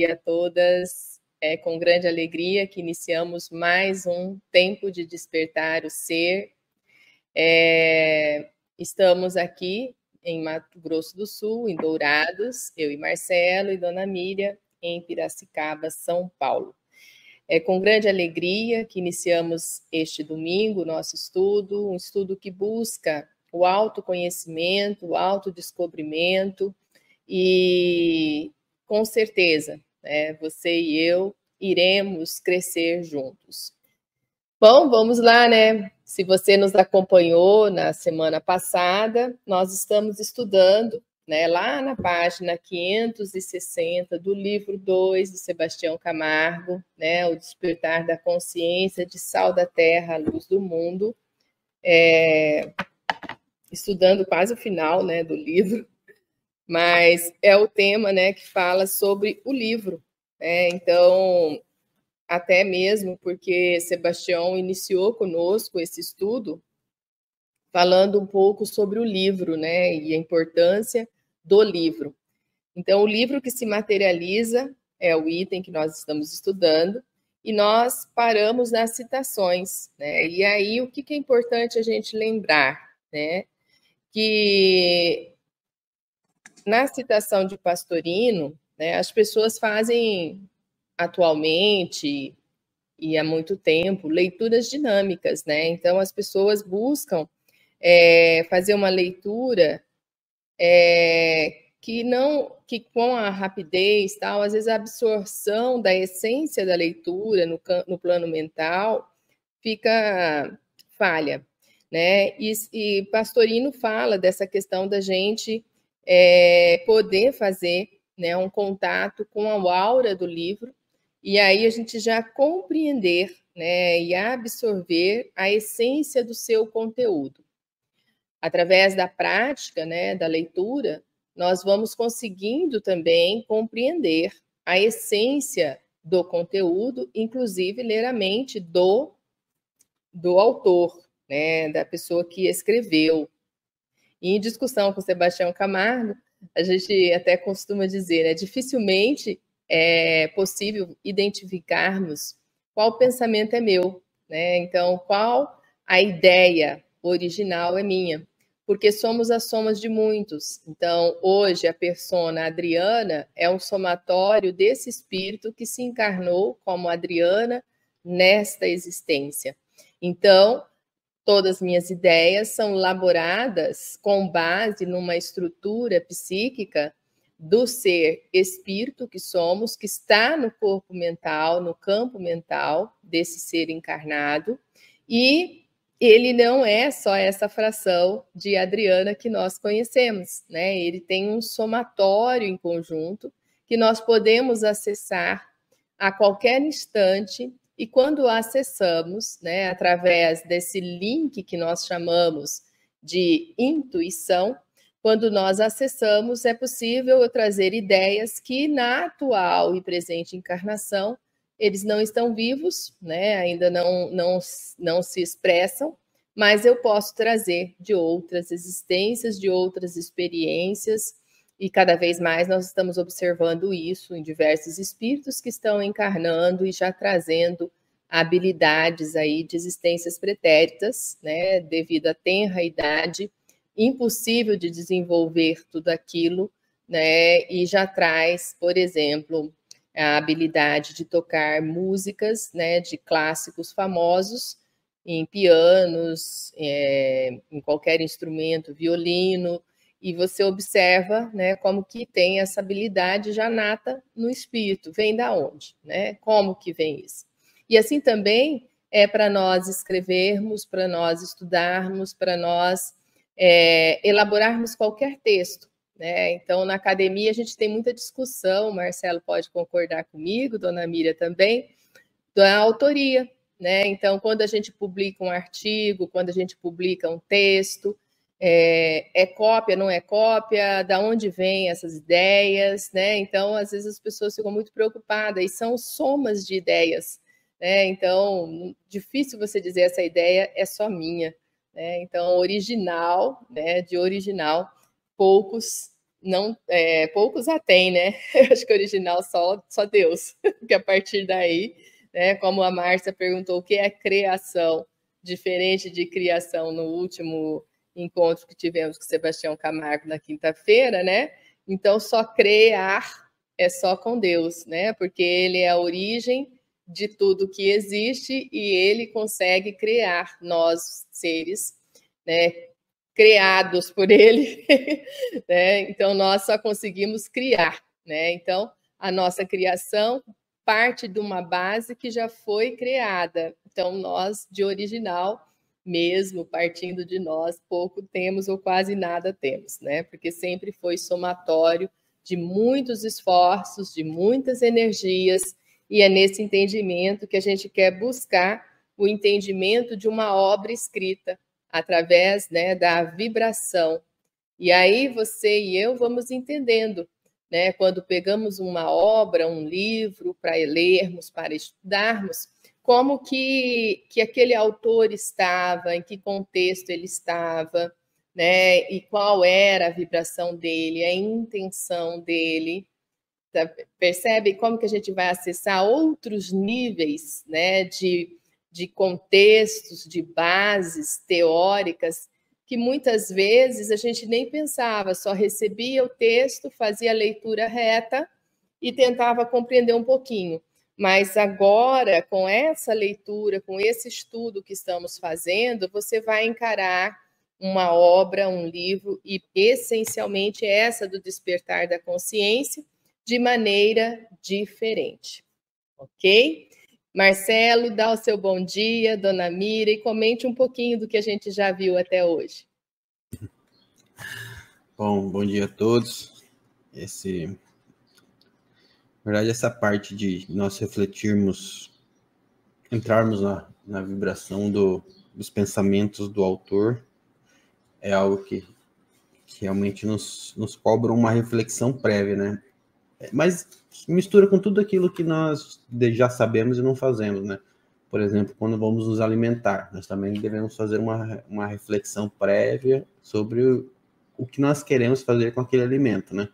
dia a todas. É com grande alegria que iniciamos mais um Tempo de Despertar o Ser. Estamos aqui em Mato Grosso do Sul, em Dourados, eu e Marcelo e Dona Miriam, em Piracicaba, São Paulo. É com grande alegria que iniciamos este domingo o nosso estudo, um estudo que busca o autoconhecimento, o autodescobrimento e, com certeza, você e eu iremos crescer juntos. Bom, vamos lá, né? Se você nos acompanhou na semana passada, nós estamos estudando, né, lá na página 560 do livro 2 de Sebastião Camargo, né, O Despertar da Consciência, de Sal da Terra, Luz do Mundo, estudando quase o final, né, do livro, mas é o tema, né, que fala sobre o livro, né? Então, até mesmo porque Sebastião iniciou conosco esse estudo falando um pouco sobre o livro, né, e a importância do livro. Então, o livro que se materializa é o item que nós estamos estudando, e nós paramos nas citações, né? E aí, o que é importante a gente lembrar, né? Que na citação de Pastorino, né, as pessoas fazem atualmente e há muito tempo leituras dinâmicas, né? Então, as pessoas buscam fazer uma leitura que com a rapidez, tal, às vezes a absorção da essência da leitura no plano mental fica falha, né? E Pastorino fala dessa questão da gente poder fazer, né, um contato com a aura do livro e aí a gente já compreender, né, e absorver a essência do seu conteúdo. Através da prática, né, da leitura, nós vamos conseguindo também compreender a essência do conteúdo, inclusive ler a mente do autor, né, da pessoa que escreveu. E em discussão com Sebastião Camargo, a gente até costuma dizer, né, dificilmente é possível identificarmos qual pensamento é meu, né? Então, qual a ideia original é minha, porque somos as somas de muitos. Então, hoje, a persona Adriana é um somatório desse espírito que se encarnou como Adriana nesta existência. Então, todas as minhas ideias são elaboradas com base numa estrutura psíquica do ser espírito que somos, que está no corpo mental, no campo mental desse ser encarnado, e ele não é só essa fração de Adriana que nós conhecemos, né? Ele tem um somatório em conjunto que nós podemos acessar a qualquer instante. E quando acessamos, né, através desse link que nós chamamos de intuição, quando nós acessamos, é possível trazer ideias que na atual e presente encarnação, eles não estão vivos, né, ainda não se expressam, mas eu posso trazer de outras existências, de outras experiências, e cada vez mais nós estamos observando isso em diversos espíritos que estão encarnando e já trazendo habilidades aí de existências pretéritas, né, devido à tenra idade, impossível de desenvolver tudo aquilo, né, e já traz, por exemplo, a habilidade de tocar músicas, né, de clássicos famosos, em pianos, em qualquer instrumento, violino, e você observa, né, como que tem essa habilidade já nata no espírito. Vem da onde, né? Como que vem isso? E assim também é para nós escrevermos, para nós estudarmos, para nós elaborarmos qualquer texto, né? Então, na academia a gente tem muita discussão, Marcelo pode concordar comigo, Dona Miriam também, da autoria, né? Então, quando a gente publica um artigo, quando a gente publica um texto, é cópia, não é cópia, da onde vêm essas ideias, né? Então, às vezes as pessoas ficam muito preocupadas, e são somas de ideias, né? Então, difícil você dizer essa ideia é só minha, né? Então, original, né? De original, poucos não, poucos a têm, né? Eu acho que original só Deus, porque a partir daí, né, como a Márcia perguntou, o que é criação, diferente de criação no último encontro que tivemos com o Sebastião Camargo na quinta-feira, né? Então, só criar é só com Deus, né? Porque ele é a origem de tudo que existe e ele consegue criar nós, seres, né? Criados por ele, né? Então nós só conseguimos criar, né? Então a nossa criação parte de uma base que já foi criada. Então nós de original, mesmo partindo de nós, pouco temos ou quase nada temos, né? Porque sempre foi somatório de muitos esforços, de muitas energias, e é nesse entendimento que a gente quer buscar o entendimento de uma obra escrita através, né, da vibração. E aí você e eu vamos entendendo, né, quando pegamos uma obra, um livro para lermos, para estudarmos, como que aquele autor estava, em que contexto ele estava, né, e qual era a vibração dele, a intenção dele. Percebe como que a gente vai acessar outros níveis, né, de contextos, de bases teóricas, que muitas vezes a gente nem pensava, só recebia o texto, fazia a leitura reta e tentava compreender um pouquinho. Mas agora, com essa leitura, com esse estudo que estamos fazendo, você vai encarar uma obra, um livro, e essencialmente essa do despertar da consciência, de maneira diferente. Ok? Marcelo, dá o seu bom dia, dona Mira, e comente um pouquinho do que a gente já viu até hoje. Bom dia a todos. Na verdade, essa parte de nós refletirmos, entrarmos na vibração dos pensamentos do autor, é algo que realmente nos cobra uma reflexão prévia, né? Mas mistura com tudo aquilo que nós já sabemos e não fazemos, né? Por exemplo, quando vamos nos alimentar, nós também devemos fazer uma reflexão prévia sobre o que nós queremos fazer com aquele alimento, né?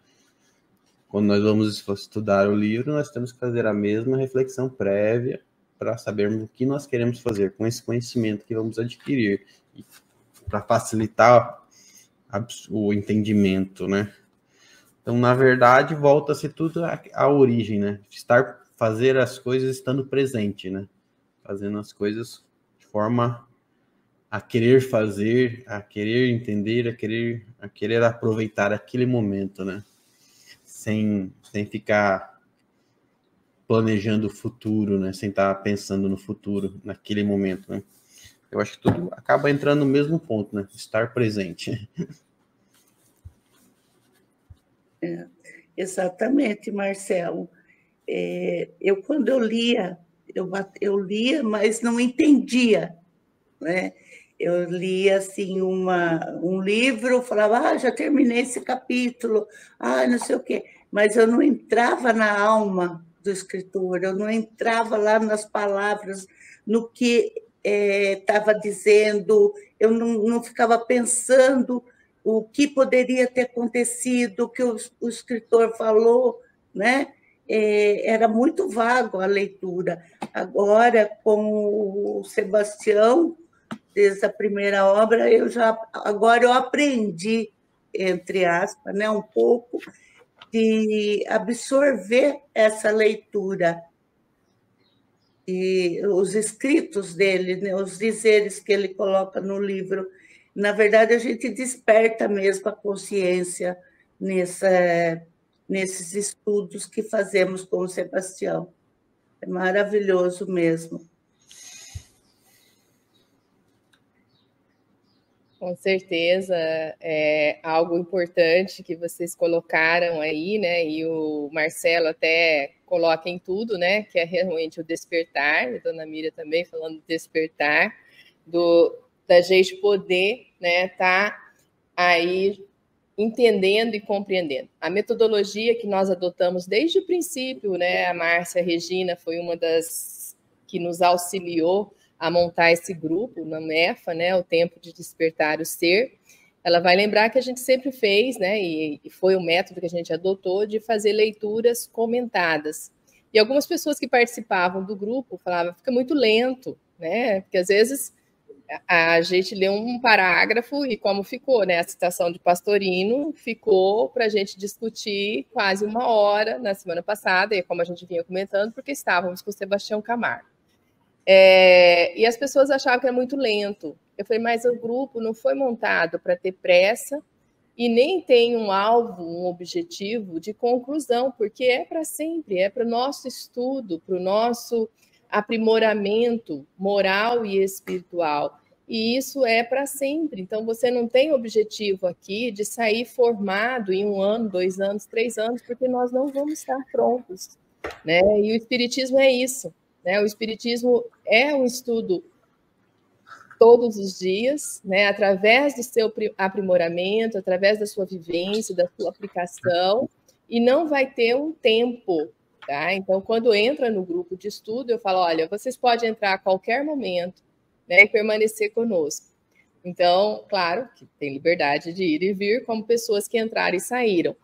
Quando nós vamos estudar o livro, nós temos que fazer a mesma reflexão prévia para sabermos o que nós queremos fazer com esse conhecimento que vamos adquirir, para facilitar o entendimento, né? Então, na verdade, volta-se tudo à origem, né? Fazer as coisas estando presente, né? Fazendo as coisas de forma a querer fazer, a querer entender, a querer aproveitar aquele momento, né? Sem ficar planejando o futuro, né? Sem estar pensando no futuro naquele momento, né? Eu acho que tudo acaba entrando no mesmo ponto, né? Estar presente. Exatamente, Marcelo. Quando eu lia, eu lia, mas não entendia, né? Eu lia assim um livro, falava, já terminei esse capítulo, não sei o quê, mas eu não entrava na alma do escritor, eu não entrava lá nas palavras, no que estava dizendo, eu não ficava pensando o que poderia ter acontecido, o que o escritor falou, né? Era muito vago a leitura. Agora, com o Sebastião, desde a primeira obra, agora eu aprendi, entre aspas, né, um pouco, de absorver essa leitura e os escritos dele, né, os dizeres que ele coloca no livro. Na verdade, a gente desperta mesmo a consciência nesses estudos que fazemos com o Sebastião. É maravilhoso mesmo. Com certeza, é algo importante que vocês colocaram aí, né? E o Marcelo até coloca em tudo, né? Que é realmente o despertar, a dona Mira também falando do despertar, da gente poder, né, tá aí entendendo e compreendendo. A metodologia que nós adotamos desde o princípio, né? A Márcia Regina foi uma das que nos auxiliou a montar esse grupo na MEFA, né, o Tempo de Despertar o Ser. ela vai lembrar que a gente sempre fez, né, e foi o método que a gente adotou de fazer leituras comentadas. E algumas pessoas que participavam do grupo falavam, fica muito lento, né, porque às vezes a gente lê um parágrafo e como ficou, né, a citação de Pastorino ficou para a gente discutir quase 1 hora na semana passada, e como a gente vinha comentando, porque estávamos com o Sebastião Camargo. E as pessoas achavam que era muito lento. Eu falei, mas o grupo não foi montado para ter pressa e nem tem um alvo, um objetivo de conclusão, porque é para sempre, é para o nosso estudo, para o nosso aprimoramento moral e espiritual. E isso é para sempre. Então, você não tem objetivo aqui de sair formado em 1 ano, 2 anos, 3 anos, porque nós não vamos estar prontos, né? E o Espiritismo é isso, né? O Espiritismo é um estudo todos os dias, né? Através do seu aprimoramento, através da sua vivência, da sua aplicação, e não vai ter um tempo. Tá? Então, quando entra no grupo de estudo, eu falo, olha, vocês podem entrar a qualquer momento, né, e permanecer conosco. Então, claro, que tem liberdade de ir e vir, como pessoas que entraram e saíram.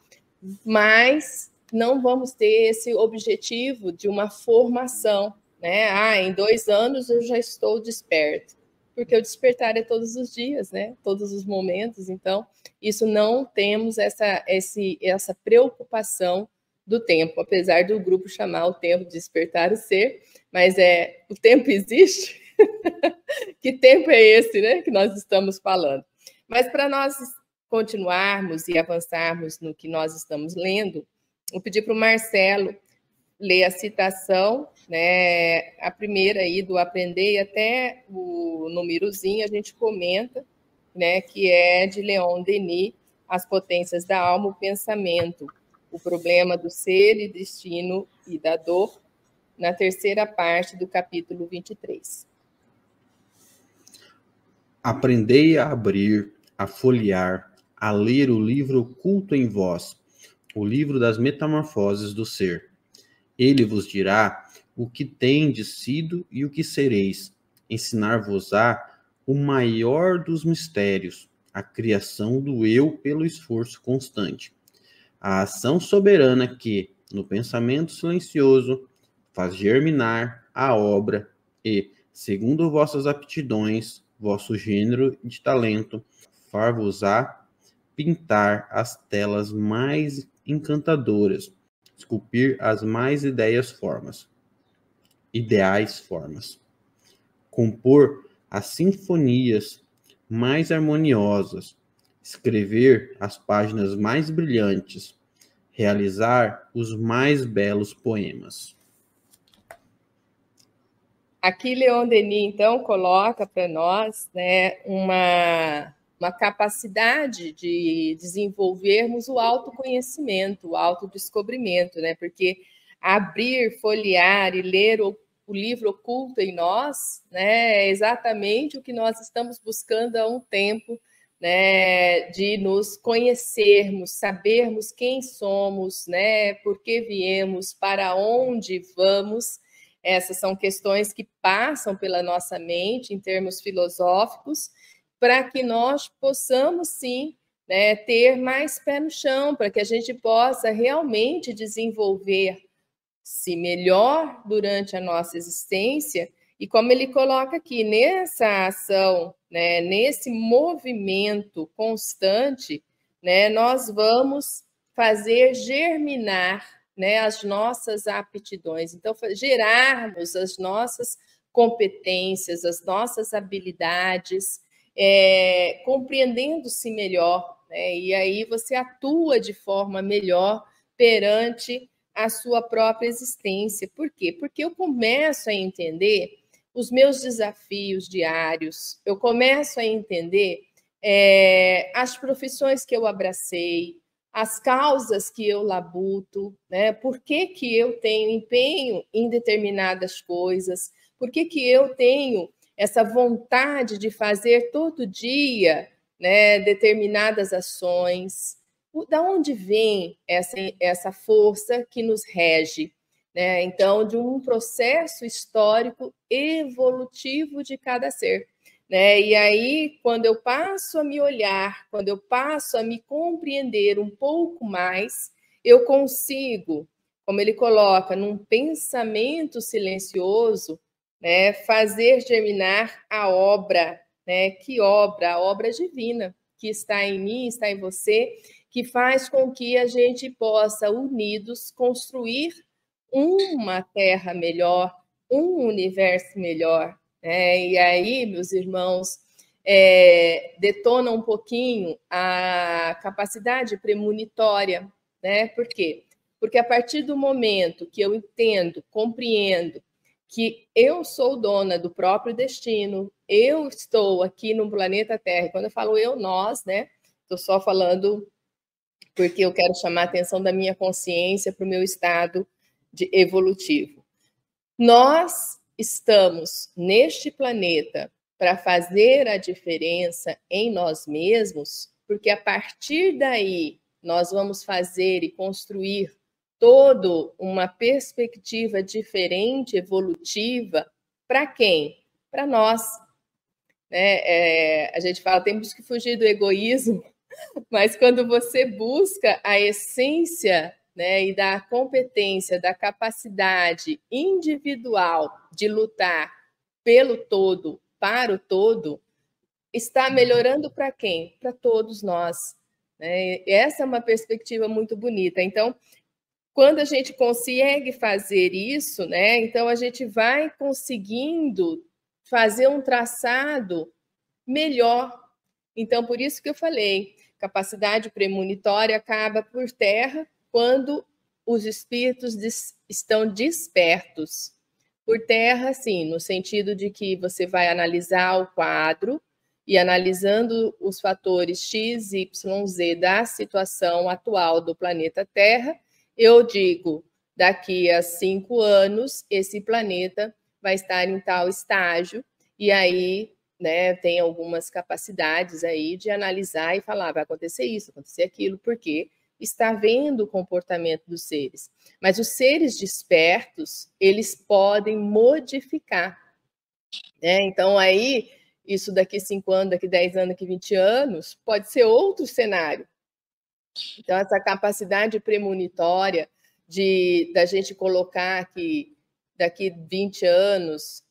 Mas não vamos ter esse objetivo de uma formação, né? Em 2 anos eu já estou desperto. Porque o despertar é todos os dias, né? Todos os momentos. Então, isso não temos essa preocupação do tempo, apesar do grupo chamar o tempo de despertar o ser, mas o tempo existe? Que tempo é esse, né, que nós estamos falando? Mas para nós continuarmos e avançarmos no que nós estamos lendo, vou pedir para o Marcelo ler a citação, né, a primeira aí do Aprender, e até o númerozinho a gente comenta, né, que é de Leon Denis, As Potências da Alma, o Pensamento, o Problema do Ser e Destino e da Dor, na terceira parte do capítulo 23. Aprendei a abrir, a folhear, a ler o livro oculto em vós, o livro das metamorfoses do ser. Ele vos dirá o que tendes sido e o que sereis. Ensinar-vos-á o maior dos mistérios, a criação do eu pelo esforço constante. A ação soberana que, no pensamento silencioso, faz germinar a obra e, segundo vossas aptidões, vosso gênero de talento, far-vos-á pintar as telas mais encantadoras, esculpir as mais ideais formas, compor as sinfonias mais harmoniosas, escrever as páginas mais brilhantes, realizar os mais belos poemas. Aqui, Leon Denis, então, coloca para nós, né, uma capacidade de desenvolvermos o autoconhecimento, o autodescobrimento, né? Porque abrir, folhear e ler o livro oculto em nós, né, é exatamente o que nós estamos buscando há um tempo, né, de nos conhecermos, sabermos quem somos, né, por que viemos, para onde vamos. Essas são questões que passam pela nossa mente em termos filosóficos, para que nós possamos, sim, né, ter mais pé no chão, para que a gente possa realmente desenvolver-se melhor durante a nossa existência. E como ele coloca aqui, nessa ação, né, nesse movimento constante, né, nós vamos fazer germinar, né, as nossas aptidões. Então, gerarmos as nossas competências, as nossas habilidades, compreendendo-se melhor, né? E aí você atua de forma melhor perante a sua própria existência. Por quê? Porque eu começo a entender os meus desafios diários, eu começo a entender as profissões que eu abracei, as causas que eu labuto, né? Por que que eu tenho empenho em determinadas coisas, por que que eu tenho essa vontade de fazer todo dia, né, determinadas ações. Da onde vem essa força que nos rege? Né? Então, de um processo histórico evolutivo de cada ser. né? E aí, quando eu passo a me olhar, quando eu passo a me compreender um pouco mais, eu consigo, como ele coloca, num pensamento silencioso, né, fazer germinar a obra, né? Que obra? A obra divina que está em mim, está em você, que faz com que a gente possa, unidos, construir uma terra melhor, um universo melhor, né? E aí, meus irmãos, detona um pouquinho a capacidade premonitória, né? Por quê? Porque a partir do momento que eu entendo, compreendo que eu sou dona do próprio destino, eu estou aqui no planeta Terra. Quando eu falo eu, nós, né? Estou só falando porque eu quero chamar a atenção da minha consciência para o meu estado evolutivo. Nós estamos neste planeta para fazer a diferença em nós mesmos, porque a partir daí nós vamos fazer e construir toda uma perspectiva diferente, evolutiva, para quem? Para nós. Né? A gente fala, temos que fugir do egoísmo, mas quando você busca a essência, né, e da competência, da capacidade individual de lutar pelo todo, para o todo, está melhorando para quem? Para todos nós. Né? Essa é uma perspectiva muito bonita. Então, quando a gente consegue fazer isso, né, então a gente vai conseguindo fazer um traçado melhor. Então, por isso que eu falei, capacidade premonitória acaba por terra quando os espíritos estão despertos. Por terra, sim, no sentido de que você vai analisar o quadro e analisando os fatores X, Y, Z da situação atual do planeta Terra, eu digo, daqui a 5 anos, esse planeta vai estar em tal estágio, e aí, né, tem algumas capacidades aí de analisar e falar, vai acontecer isso, acontecer aquilo, porque está vendo o comportamento dos seres. Mas os seres despertos, eles podem modificar. Né? Então, aí, isso daqui 5 anos, daqui 10 anos, daqui 20 anos, pode ser outro cenário. Então, essa capacidade premonitória da gente colocar que daqui 20 anos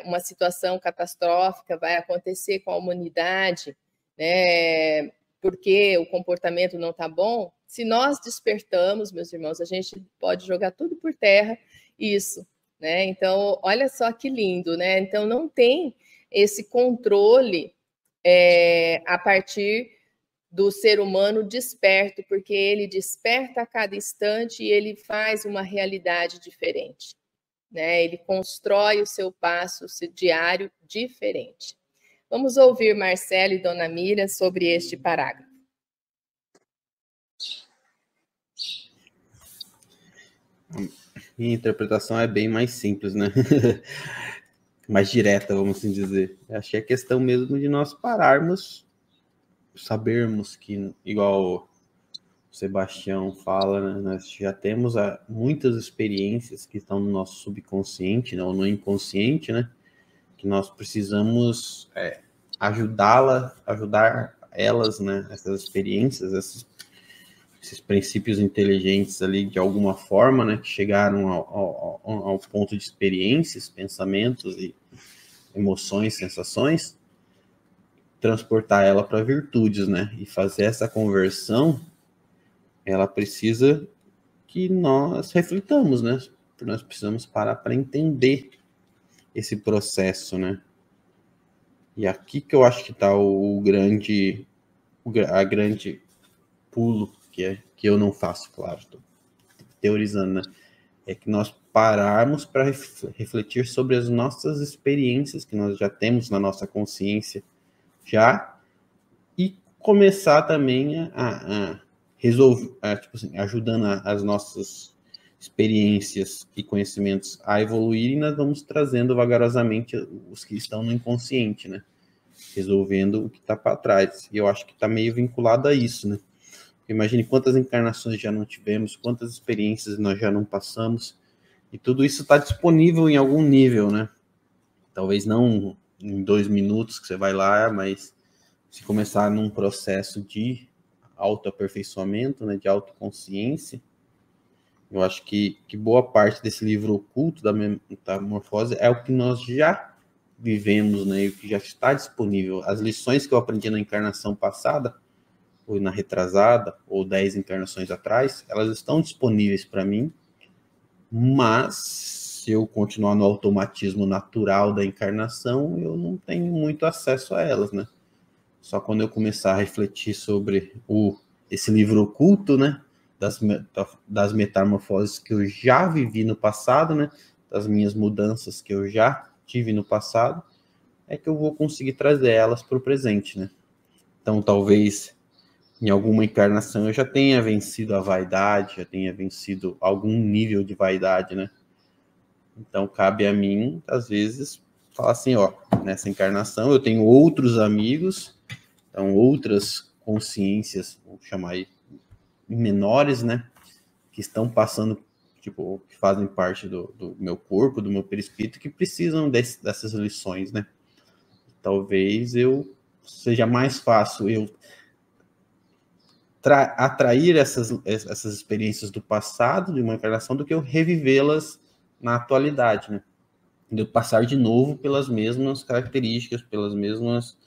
uma situação catastrófica vai acontecer com a humanidade, né? Porque o comportamento não está bom. Se nós despertamos, meus irmãos, a gente pode jogar tudo por terra, isso. Né? Então, olha só que lindo, né? Então, não tem esse controle a partir do ser humano desperto, porque ele desperta a cada instante e ele faz uma realidade diferente. Né? Ele constrói o seu passo diário diferente. Vamos ouvir Marcelo e Dona Mira sobre este parágrafo. Minha interpretação é bem mais simples, né? Mais direta, vamos assim dizer. Acho que é questão mesmo de nós pararmos, sabermos que, igual o Sebastião fala, né, nós já temos muitas experiências que estão no nosso subconsciente, né, ou no inconsciente, né, que nós precisamos ajudar elas, né, essas experiências, esses princípios inteligentes ali, de alguma forma, né, que chegaram ao ponto de experiências, pensamentos e emoções, sensações, transportar ela para virtudes, né, e fazer essa conversão, ela precisa que nós reflitamos, né, nós precisamos parar para entender esse processo, né, e aqui que eu acho que está a grande pulo, que eu não faço, claro, estou teorizando, né? É que nós pararmos para refletir sobre as nossas experiências que nós já temos na nossa consciência já, e começar também a resolver, tipo assim, ajudando as nossas experiências e conhecimentos a evoluir, e nós vamos trazendo vagarosamente os que estão no inconsciente, né? Resolvendo o que está para trás. E eu acho que está meio vinculado a isso, né? Imagine quantas encarnações já não tivemos, quantas experiências nós já não passamos, e tudo isso está disponível em algum nível, né? Talvez não em 2 minutos que você vai lá, mas se começar num processo de autoaperfeiçoamento, né, de autoconsciência, eu acho que boa parte desse livro oculto da metamorfose é o que nós já vivemos, né, e o que já está disponível. As lições que eu aprendi na encarnação passada, ou na retrasada, ou 10 encarnações atrás, elas estão disponíveis para mim, mas se eu continuar no automatismo natural da encarnação, eu não tenho muito acesso a elas, né? Só quando eu começar a refletir sobre esse livro oculto, né, das metamorfoses que eu já vivi no passado, né, das minhas mudanças que eu já tive no passado, é que eu vou conseguir trazer elas para o presente, né? Então, talvez em alguma encarnação eu já tenha vencido a vaidade, já tenha vencido algum nível de vaidade, né? Então, cabe a mim, às vezes, falar assim, ó, nessa encarnação eu tenho outros amigos, então outras consciências, vamos chamar aí, menores, né? Que estão passando, tipo, que fazem parte do meu corpo, do meu perispírito, que precisam dessas lições, né? Talvez seja mais fácil eu atrair essas experiências do passado, de uma encarnação, do que eu revivê-las na atualidade, né? De eu passar de novo pelas mesmas características, pelas mesmas,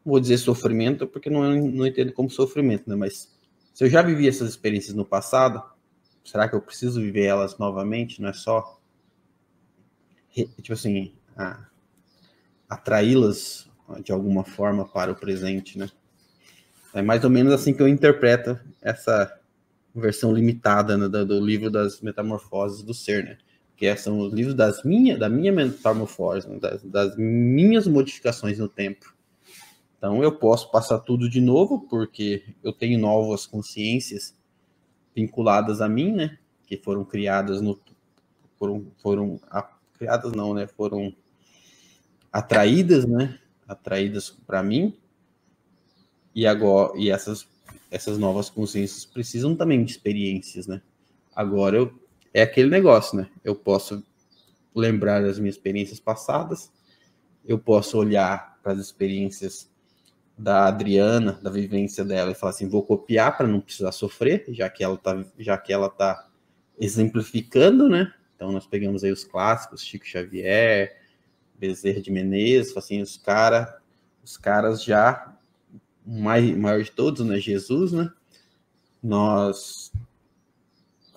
vou dizer sofrimento, porque não entendo como sofrimento, né? Mas se eu já vivi essas experiências no passado, será que eu preciso viver elas novamente? Não é só, tipo assim, atraí-las de alguma forma para o presente, né? É mais ou menos assim que eu interpreto essa versão limitada, né, do livro das Metamorfoses do Ser, né? Que são os livros da minha metamorfose, né? das minhas modificações no tempo. Então eu posso passar tudo de novo, porque eu tenho novas consciências vinculadas a mim, né? Que foram criadas criadas não, né? Foram atraídas, né? Atraídas para mim. E agora, essas novas consciências precisam também de experiências, né? Agora é aquele negócio, né? Eu posso lembrar das minhas experiências passadas, eu posso olhar para as experiências da Adriana, da vivência dela, e falar assim, vou copiar para não precisar sofrer, já que ela tá exemplificando, né? Então nós pegamos aí os clássicos, Chico Xavier, Bezerra de Menezes, assim, os caras já o maior de todos, né, Jesus, né, nós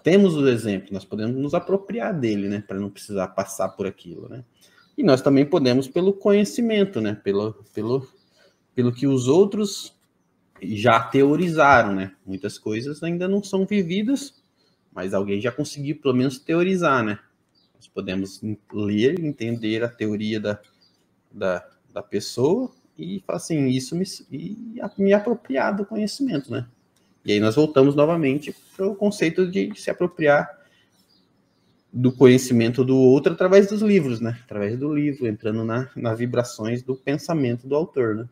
temos o exemplo, nós podemos nos apropriar dele, né, para não precisar passar por aquilo, né, e nós também podemos pelo conhecimento, né, pelo que os outros já teorizaram, né, muitas coisas ainda não são vividas, mas alguém já conseguiu pelo menos teorizar, né, nós podemos ler, entender a teoria da pessoa, e assim, me apropriar do conhecimento, né? E aí nós voltamos novamente para o conceito de se apropriar do conhecimento do outro através dos livros, né? Através do livro, entrando nas vibrações do pensamento do autor, né?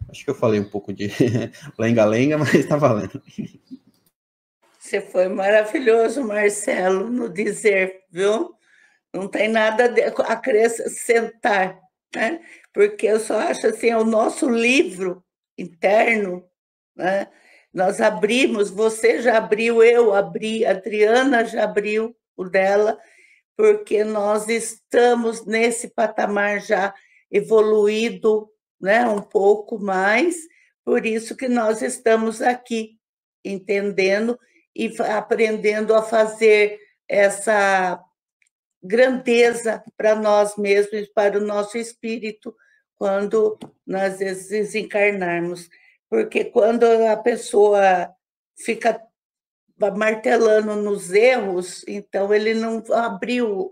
Acho que eu falei um pouco de lenga-lenga, mas está valendo. Você foi maravilhoso, Marcelo, no dizer, viu? Não tem nada a acrescentar, né? Porque eu só acho assim, é o nosso livro interno, né? Nós abrimos, você já abriu, eu abri, a Adriana já abriu o dela, porque nós estamos nesse patamar já evoluído, né? Um pouco mais, por isso que nós estamos aqui, entendendo e aprendendo a fazer essa grandeza para nós mesmos, para o nosso espírito, quando nós desencarnarmos. Porque quando a pessoa fica martelando nos erros, então ele não abriu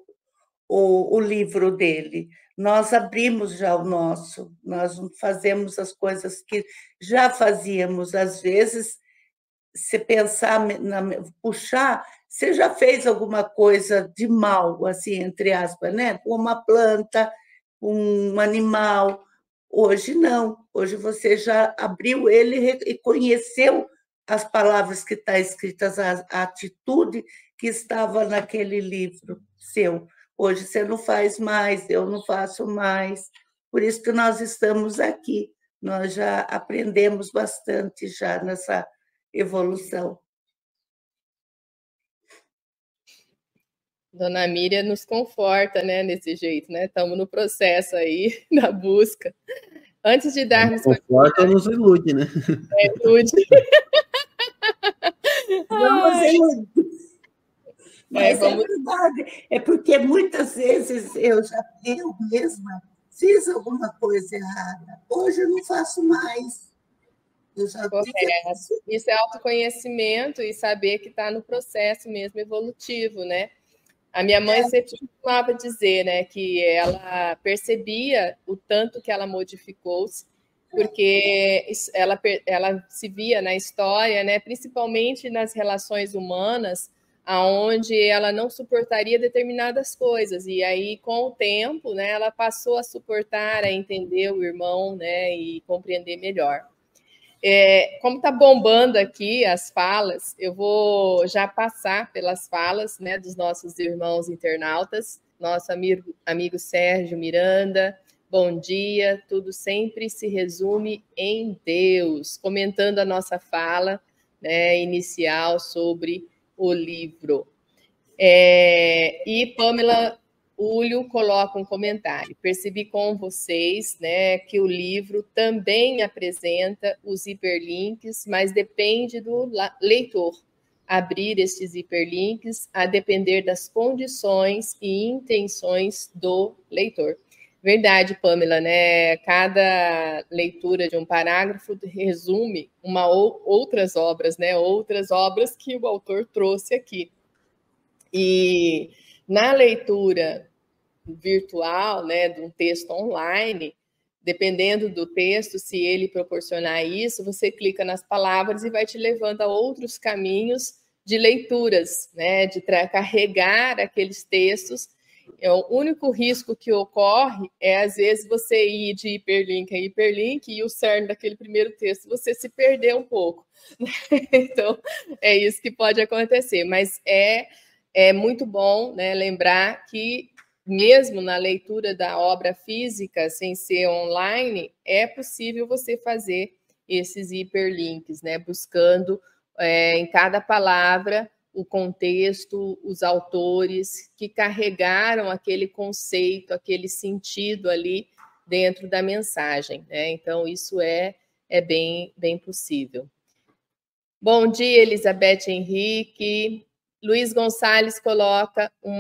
o livro dele. Nós abrimos já o nosso, nós fazemos as coisas que já fazíamos. Às vezes, se pensar, puxar, você já fez alguma coisa de mal, assim, entre aspas, né? Com uma planta, um animal. Hoje não. Hoje você já abriu ele e conheceu as palavras que estão escritas, a atitude que estava naquele livro seu. Hoje você não faz mais, eu não faço mais. Por isso que nós estamos aqui. Nós já aprendemos bastante já nessa evolução. Dona Miriam nos conforta, né, nesse jeito, né? Estamos no processo aí, na busca. Antes de darmos... Conforta ou nos ilude, né? Ilude. Vamos iludir. Mas vamos... é verdade, é porque muitas vezes eu mesma fiz alguma coisa errada. Hoje eu não faço mais. Eu já Correto. Isso é autoconhecimento e saber que está no processo mesmo evolutivo, né? A minha mãe sempre costumava dizer, né, que ela percebia o tanto que ela modificou-se, porque ela se via na história, né, principalmente nas relações humanas, aonde ela não suportaria determinadas coisas, e aí, com o tempo, né, ela passou a suportar, a entender o irmão, né, e compreender melhor. Como está bombando aqui as falas, eu vou já passar pelas falas, né, dos nossos irmãos internautas. Nosso amigo Sérgio Miranda, bom dia, tudo sempre se resume em Deus. Comentando a nossa fala, né, inicial sobre o livro. E Pamela Ulho coloca um comentário. Percebi com vocês, né, que o livro também apresenta os hiperlinks, mas depende do leitor abrir estes hiperlinks a depender das condições e intenções do leitor. Verdade, Pamela, né? Cada leitura de um parágrafo resume outras obras, né? Outras obras que o autor trouxe aqui. E na leitura virtual, né, de um texto online, dependendo do texto, se ele proporcionar isso, você clica nas palavras e vai te levando a outros caminhos de leituras, né, de carregar aqueles textos. O único risco que ocorre é, às vezes, você ir de hiperlink a hiperlink e o cerne daquele primeiro texto você se perder um pouco. Então, é isso que pode acontecer, mas é muito bom, né, lembrar que mesmo na leitura da obra física, sem ser online, é possível você fazer esses hiperlinks, né? Buscando em cada palavra o contexto, os autores que carregaram aquele conceito, aquele sentido ali dentro da mensagem, né? Então, isso é bem possível. Bom dia, Elizabeth Henrique. Luiz Gonçalves coloca um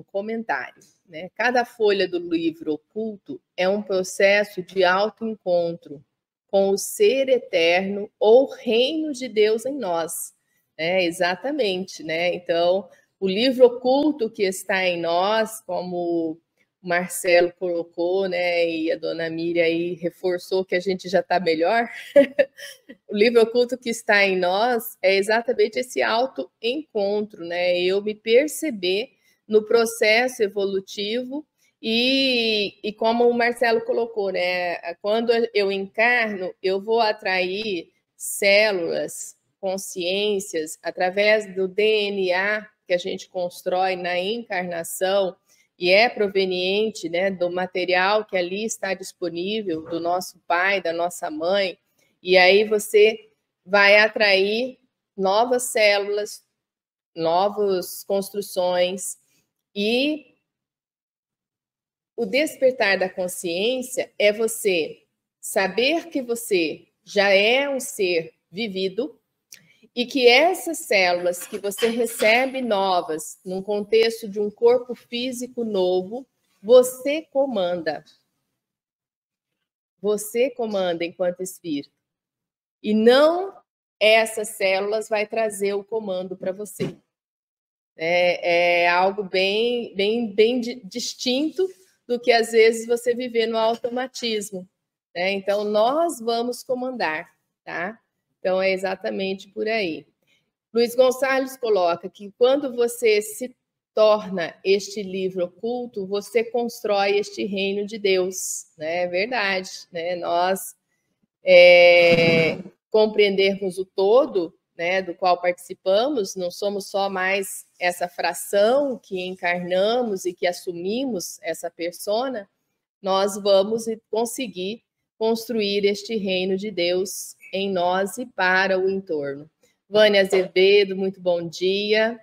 comentário, né? Cada folha do livro oculto é um processo de autoencontro com o ser eterno ou reino de Deus em nós. Exatamente, né? Então, o livro oculto que está em nós, como o Marcelo colocou, né? E a dona Miriam aí reforçou que a gente já está melhor. O livro oculto que está em nós é exatamente esse autoencontro, né? Eu me perceber no processo evolutivo e como o Marcelo colocou, né? Quando eu encarno, eu vou atrair células, consciências, através do DNA que a gente constrói na encarnação, e é proveniente, né, do material que ali está disponível, do nosso pai, da nossa mãe, e aí você vai atrair novas células, novas construções, e o despertar da consciência é você saber que você já é um ser vivido e que essas células que você recebe novas, num contexto de um corpo físico novo, você comanda. Você comanda enquanto espírito. E não essas células vai trazer o comando para você. É algo bem distinto do que, às vezes, você viver no automatismo. Né? Então, nós vamos comandar, tá? Então, é exatamente por aí. Luiz Gonçalves coloca que quando você se torna este livro oculto, você constrói este reino de Deus. Né? É verdade. Né? Nós compreendermos o todo, né, do qual participamos, não somos só mais essa fração que encarnamos e que assumimos essa persona, nós vamos conseguir construir este reino de Deus em nós e para o entorno. Vânia Azevedo, muito bom dia.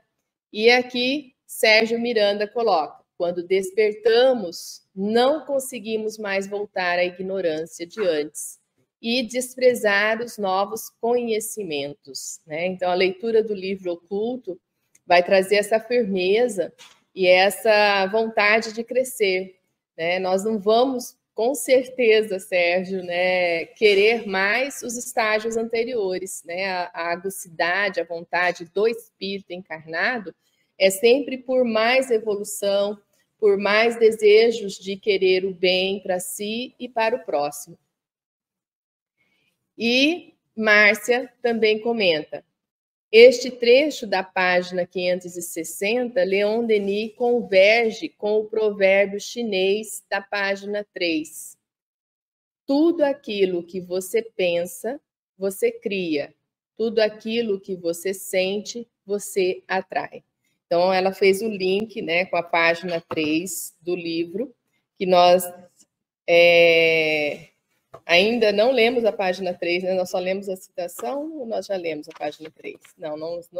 E aqui, Sérgio Miranda coloca: quando despertamos, não conseguimos mais voltar à ignorância de antes e desprezar os novos conhecimentos, né? Então, a leitura do livro oculto vai trazer essa firmeza e essa vontade de crescer, né? Nós não vamos, com certeza, Sérgio, né, querer mais os estágios anteriores, né? A agucidade, a vontade do espírito encarnado é sempre por mais evolução, por mais desejos de querer o bem para si e para o próximo. E Márcia também comenta: este trecho da página 560, Leon Denis converge com o provérbio chinês da página 3. Tudo aquilo que você pensa, você cria. Tudo aquilo que você sente, você atrai. Então, ela fez o link, né, com a página 3 do livro, que nós ainda não lemos a página 3, né? Nós só lemos a citação ou nós já lemos a página 3? Não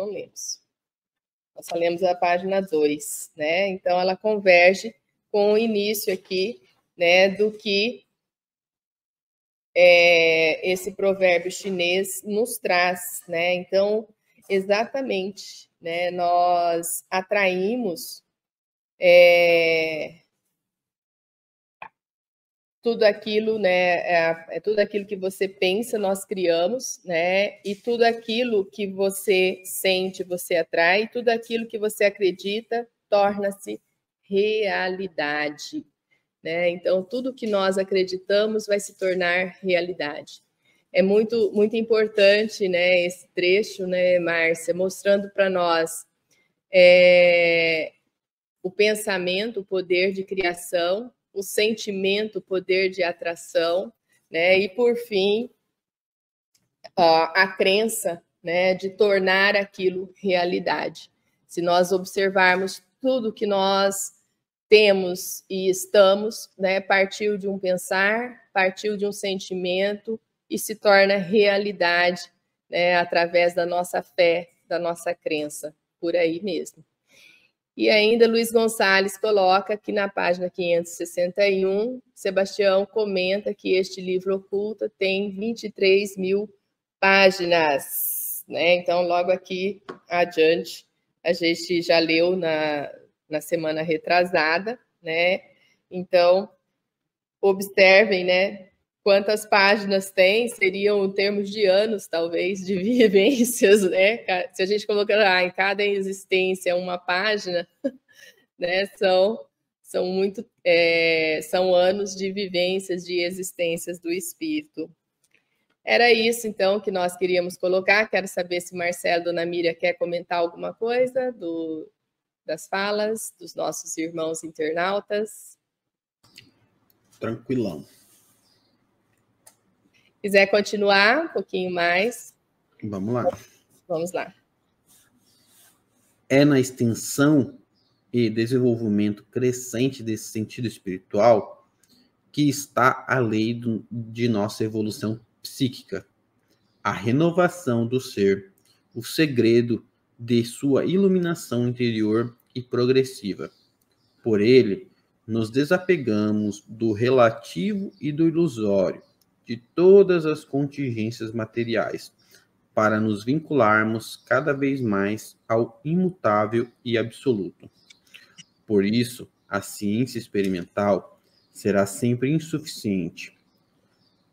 lemos. Nós só lemos a página 2, né? Então, ela converge com o início aqui, né, do que esse provérbio chinês nos traz, né? Então, exatamente, né? Nós atraímos tudo aquilo, né? Tudo aquilo que você pensa, nós criamos, né? E tudo aquilo que você sente, você atrai. E tudo aquilo que você acredita torna-se realidade, né? Então, tudo que nós acreditamos vai se tornar realidade. É muito, muito importante, né, esse trecho, né, Márcia, mostrando para nós o pensamento, o poder de criação, o sentimento, o poder de atração, né, e, por fim, a crença, né, de tornar aquilo realidade. Se nós observarmos tudo que nós temos e estamos, né, partiu de um pensar, partiu de um sentimento e se torna realidade, né, através da nossa fé, da nossa crença, por aí mesmo. E ainda Luiz Gonçalves coloca aqui na página 561, Sebastião comenta que este livro oculto tem 23 mil páginas, né? Então, logo aqui adiante, a gente já leu na semana retrasada, né? Então, observem, né? Quantas páginas tem, seriam termos de anos, talvez, de vivências, né? Se a gente colocar em cada existência uma página, né? São anos de vivências, de existências do espírito. Era isso, então, que nós queríamos colocar. Quero saber se Marcelo, Dona Miriam, quer comentar alguma coisa das falas dos nossos irmãos internautas. Tranquilão. Quiser continuar um pouquinho mais? Vamos lá. Vamos lá. É na extensão e desenvolvimento crescente desse sentido espiritual que está a lei de nossa evolução psíquica, a renovação do ser, o segredo de sua iluminação interior e progressiva. Por ele, nos desapegamos do relativo e do ilusório, de todas as contingências materiais, para nos vincularmos cada vez mais ao imutável e absoluto. Por isso, a ciência experimental será sempre insuficiente,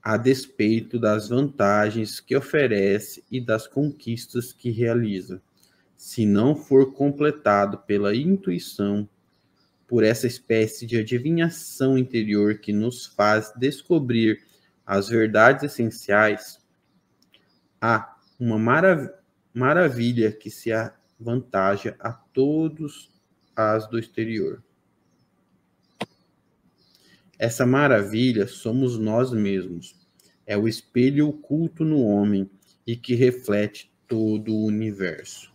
a despeito das vantagens que oferece e das conquistas que realiza, se não for completado pela intuição, por essa espécie de adivinhação interior que nos faz descobrir as verdades essenciais. Há uma maravilha que se avantaja a todos as do exterior. Essa maravilha somos nós mesmos. É o espelho oculto no homem e que reflete todo o universo.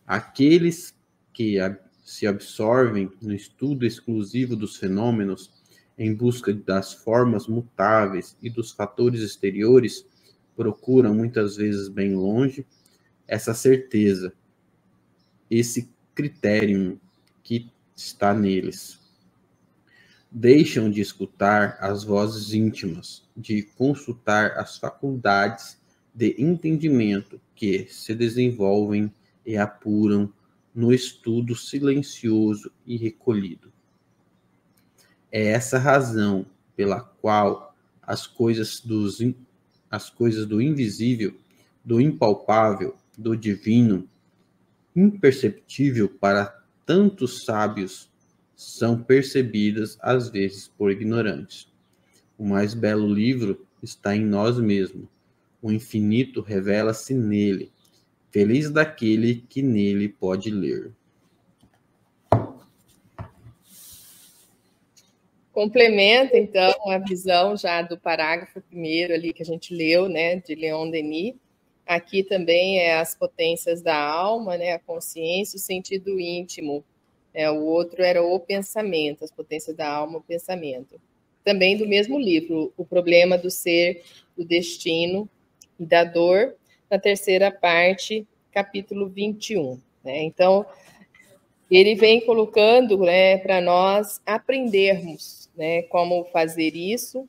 Aqueles que se absorvem no estudo exclusivo dos fenômenos em busca das formas mutáveis e dos fatores exteriores procuram muitas vezes bem longe essa certeza, esse critério que está neles. Deixam de escutar as vozes íntimas, de consultar as faculdades de entendimento que se desenvolvem e apuram no estudo silencioso e recolhido. É essa razão pela qual as coisas do invisível, do impalpável, do divino, imperceptível para tantos sábios, são percebidas às vezes por ignorantes. O mais belo livro está em nós mesmos. O infinito revela-se nele. Feliz daquele que nele pode ler. Complementa, então, a visão já do parágrafo primeiro ali que a gente leu, né, de Leon Denis. Aqui também é as potências da alma, né, a consciência, o sentido íntimo. O outro era o pensamento, as potências da alma, o pensamento. Também do mesmo livro, o problema do ser, do destino e da dor, na terceira parte, capítulo 21. Né? Então, ele vem colocando, né, para nós aprendermos, né, como fazer isso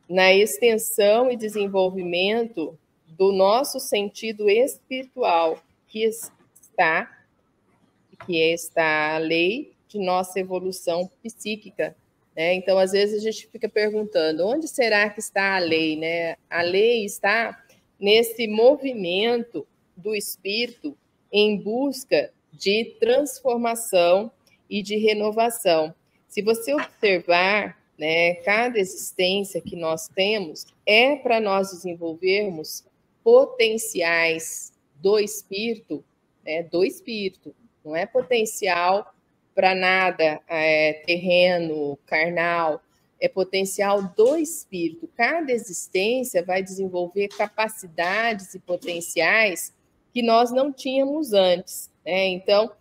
na extensão e desenvolvimento do nosso sentido espiritual, que está a lei de nossa evolução psíquica. Né? Então, às vezes, a gente fica perguntando, onde será que está a lei? Né? A lei está nesse movimento do espírito em busca de transformação e de renovação. Se você observar, né, cada existência que nós temos é para nós desenvolvermos potenciais do espírito, né, não é potencial para nada terreno, carnal, é potencial do espírito. Cada existência vai desenvolver capacidades e potenciais que nós não tínhamos antes. Né? Então,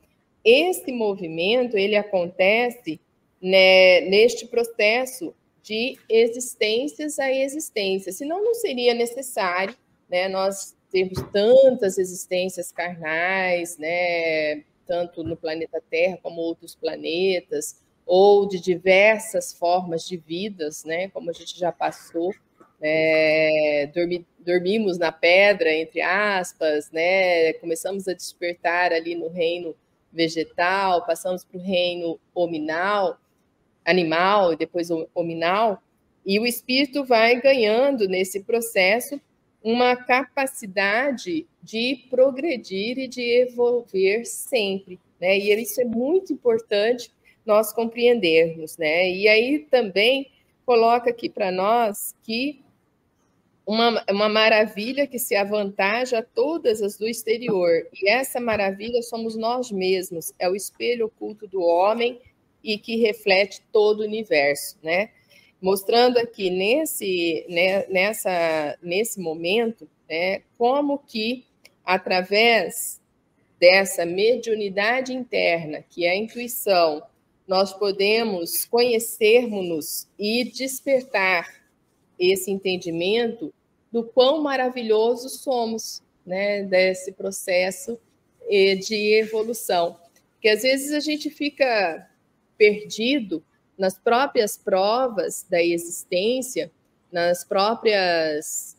esse movimento ele acontece, né, neste processo de existências a existência. Senão, não seria necessário, né, nós termos tantas existências carnais, né, tanto no planeta Terra como outros planetas, ou de diversas formas de vidas, né, como a gente já passou. Dormimos na pedra, entre aspas, né, começamos a despertar ali no reino vegetal, passamos para o reino animal, e depois hominal, e o espírito vai ganhando nesse processo uma capacidade de progredir e de evoluir sempre, né? E isso é muito importante nós compreendermos, né? E aí também coloca aqui para nós que uma maravilha que se avantaja a todas as do exterior, e essa maravilha somos nós mesmos, é o espelho oculto do homem e que reflete todo o universo, né? Mostrando aqui nesse momento, né, como que, através dessa mediunidade interna, que é a intuição, nós podemos conhecermos-nos e despertar esse entendimento do quão maravilhosos somos, né, desse processo de evolução. Porque às vezes a gente fica perdido nas próprias provas da existência, nas próprias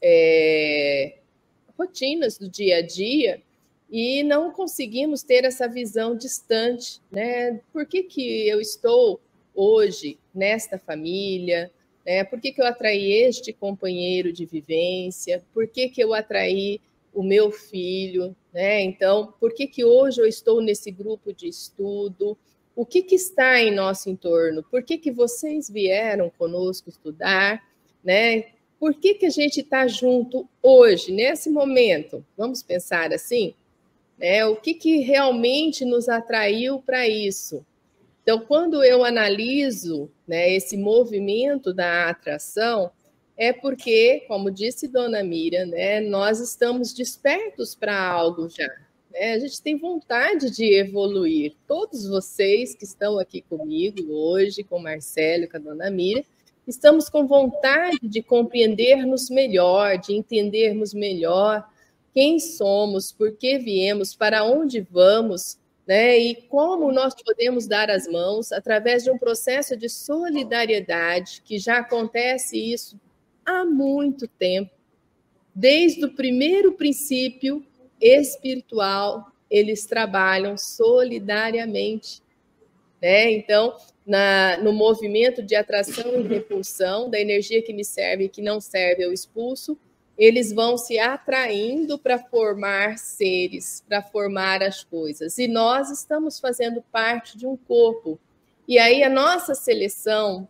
rotinas do dia a dia, e não conseguimos ter essa visão distante, né? Por que eu estou hoje nesta família? Por que eu atraí este companheiro de vivência? Por que eu atraí o meu filho? Né? Então, por que hoje eu estou nesse grupo de estudo? O que está em nosso entorno? Por que vocês vieram conosco estudar? Né? Por que a gente está junto hoje, nesse momento? Vamos pensar assim? Né? O que realmente nos atraiu para isso? Então, quando eu analiso, né, esse movimento da atração, é porque, como disse Dona Mira, né, nós estamos despertos para algo já. Né? A gente tem vontade de evoluir. Todos vocês que estão aqui comigo hoje, com o Marcelo, com a Dona Mira, estamos com vontade de compreendermos melhor, de entendermos melhor quem somos, por que viemos, para onde vamos, né? E como nós podemos dar as mãos através de um processo de solidariedade, que já acontece isso há muito tempo. Desde o primeiro princípio espiritual, eles trabalham solidariamente. Né? Então, no movimento de atração e repulsão, da energia que me serve e que não serve, eu expulso, eles vão se atraindo para formar seres, para formar as coisas. E nós estamos fazendo parte de um corpo. E aí a nossa seleção,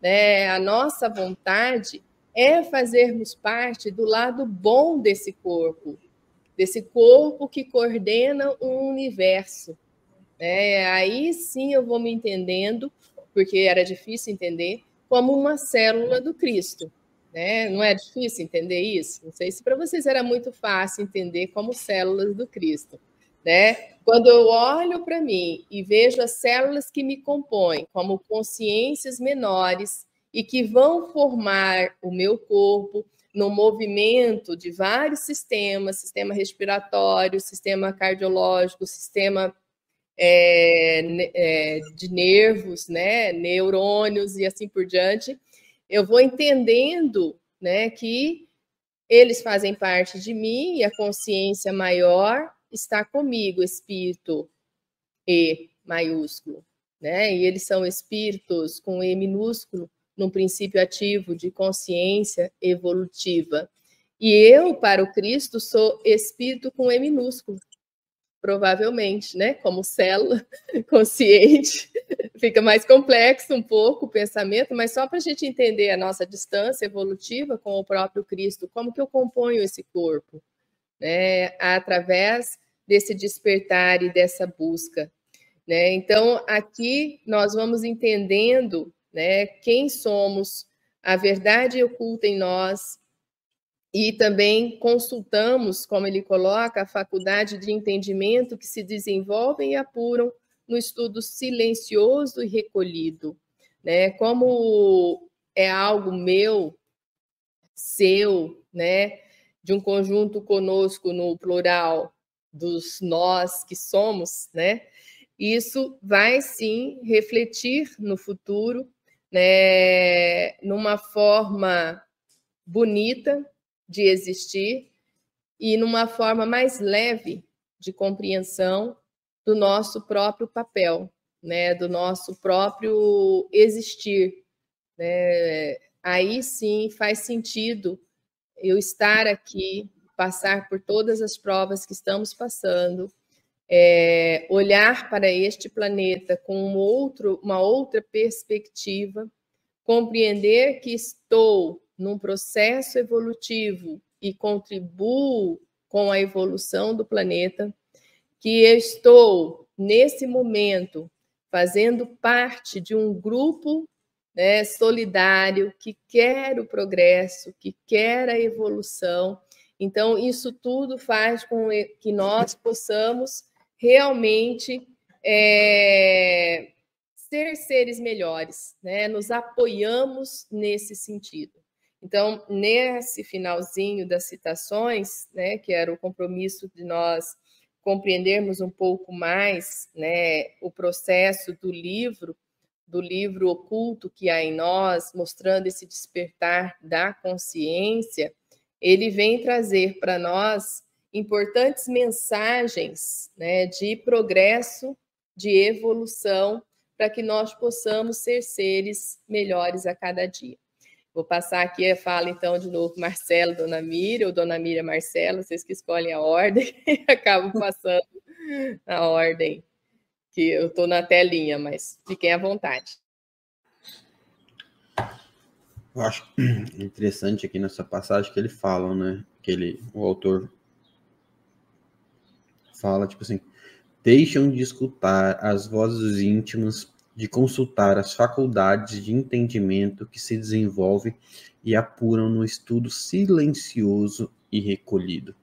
né, a nossa vontade é fazermos parte do lado bom desse corpo que coordena o universo. Aí sim eu vou me entendendo, porque era difícil entender, como uma célula do Cristo. Né? Não é difícil entender isso? Não sei se para vocês era muito fácil entender como células do Cristo. Né? Quando eu olho para mim e vejo as células que me compõem como consciências menores e que vão formar o meu corpo no movimento de vários sistemas, sistema respiratório, sistema cardiológico, sistema de nervos, né, neurônios e assim por diante, eu vou entendendo, né, que eles fazem parte de mim e a consciência maior está comigo, espírito E maiúsculo, né? E eles são espíritos com E minúsculo, num princípio ativo de consciência evolutiva. E eu, para o Cristo, sou espírito com E minúsculo, provavelmente, né? Como célula consciente. Fica mais complexo um pouco o pensamento, mas só para a gente entender a nossa distância evolutiva com o próprio Cristo, como que eu componho esse corpo, né? Através desse despertar e dessa busca, né? Então, aqui nós vamos entendendo, né, quem somos, a verdade oculta em nós, e também consultamos, como ele coloca, a faculdade de entendimento que se desenvolvem e apuram no estudo silencioso e recolhido. Né? Como é algo meu, seu, né? De um conjunto conosco no plural, dos nós que somos, né? Isso vai sim refletir no futuro, né? Numa forma bonita de existir e numa forma mais leve de compreensão do nosso próprio papel, né? Do nosso próprio existir. Né? Aí sim faz sentido eu estar aqui, passar por todas as provas que estamos passando, olhar para este planeta com uma outra perspectiva, compreender que estou num processo evolutivo e contribuo com a evolução do planeta, que eu estou, nesse momento, fazendo parte de um grupo, né, solidário, que quer o progresso, que quer a evolução. Então, isso tudo faz com que nós possamos realmente ser seres melhores, né? Nos apoiamos nesse sentido. Então, nesse finalzinho das citações, né, que era o compromisso de nós compreendermos um pouco mais, né, o processo do livro oculto que há em nós, mostrando esse despertar da consciência, ele vem trazer para nós importantes mensagens, né, de progresso, de evolução, para que nós possamos ser seres melhores a cada dia. Vou passar aqui a fala, então, de novo, Marcelo, Dona Mira, ou Dona Mira, Marcelo, vocês que escolhem a ordem, e acabo passando a ordem, que eu estou na telinha, mas fiquem à vontade. Eu acho interessante aqui nessa passagem que ele fala, né? O autor fala, tipo assim, deixam de escutar as vozes íntimas de consultar as faculdades de entendimento que se desenvolvem e apuram no estudo silencioso e recolhido.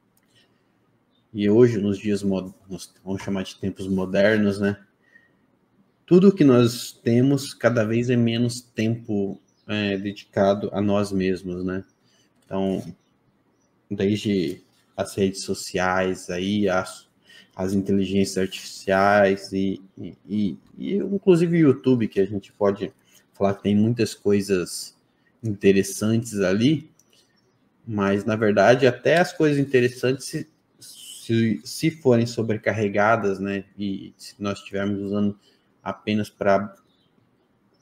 E hoje, nos dias, vamos chamar de tempos modernos, né? Tudo que nós temos, cada vez é menos tempo dedicado a nós mesmos, né? Então, desde as redes sociais, aí, as inteligências artificiais e inclusive o YouTube, que a gente pode falar que tem muitas coisas interessantes ali, mas, na verdade, até as coisas interessantes, se forem sobrecarregadas, né, e se nós estivermos usando apenas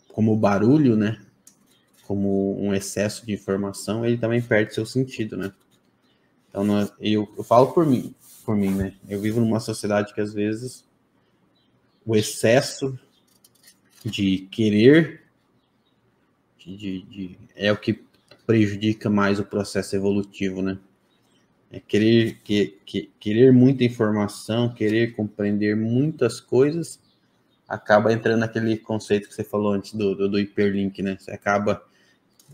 como barulho, né, como um excesso de informação, ele também perde seu sentido, né? Então, eu falo por mim, né? Eu vivo numa sociedade que, às vezes, o excesso de querer é o que prejudica mais o processo evolutivo, né? É querer muita informação, querer compreender muitas coisas, acaba entrando naquele conceito que você falou antes do hiperlink, né? Você acaba,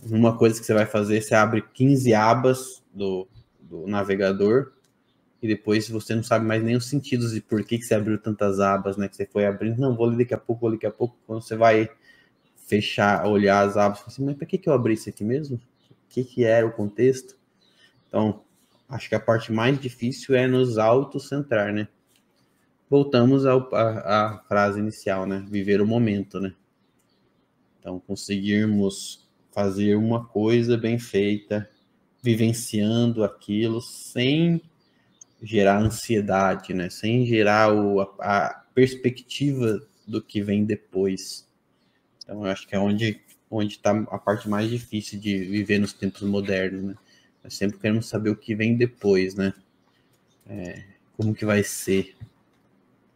uma coisa que você vai fazer, você abre 15 abas do navegador, e depois você não sabe mais nem os sentidos de por que você abriu tantas abas, né? Que você foi abrindo, não, vou ler daqui a pouco, quando você vai fechar, olhar as abas, assim, mas para que eu abri isso aqui mesmo? O que era o contexto? Então, acho que a parte mais difícil é nos autocentrar, né? Voltamos à frase inicial, né? Viver o momento, né? Então, conseguirmos fazer uma coisa bem feita, vivenciando aquilo sem gerar ansiedade, né? Sem gerar a perspectiva do que vem depois. Então, eu acho que é onde está a parte mais difícil de viver nos tempos modernos, né? Nós sempre queremos saber o que vem depois, né? Como que vai ser,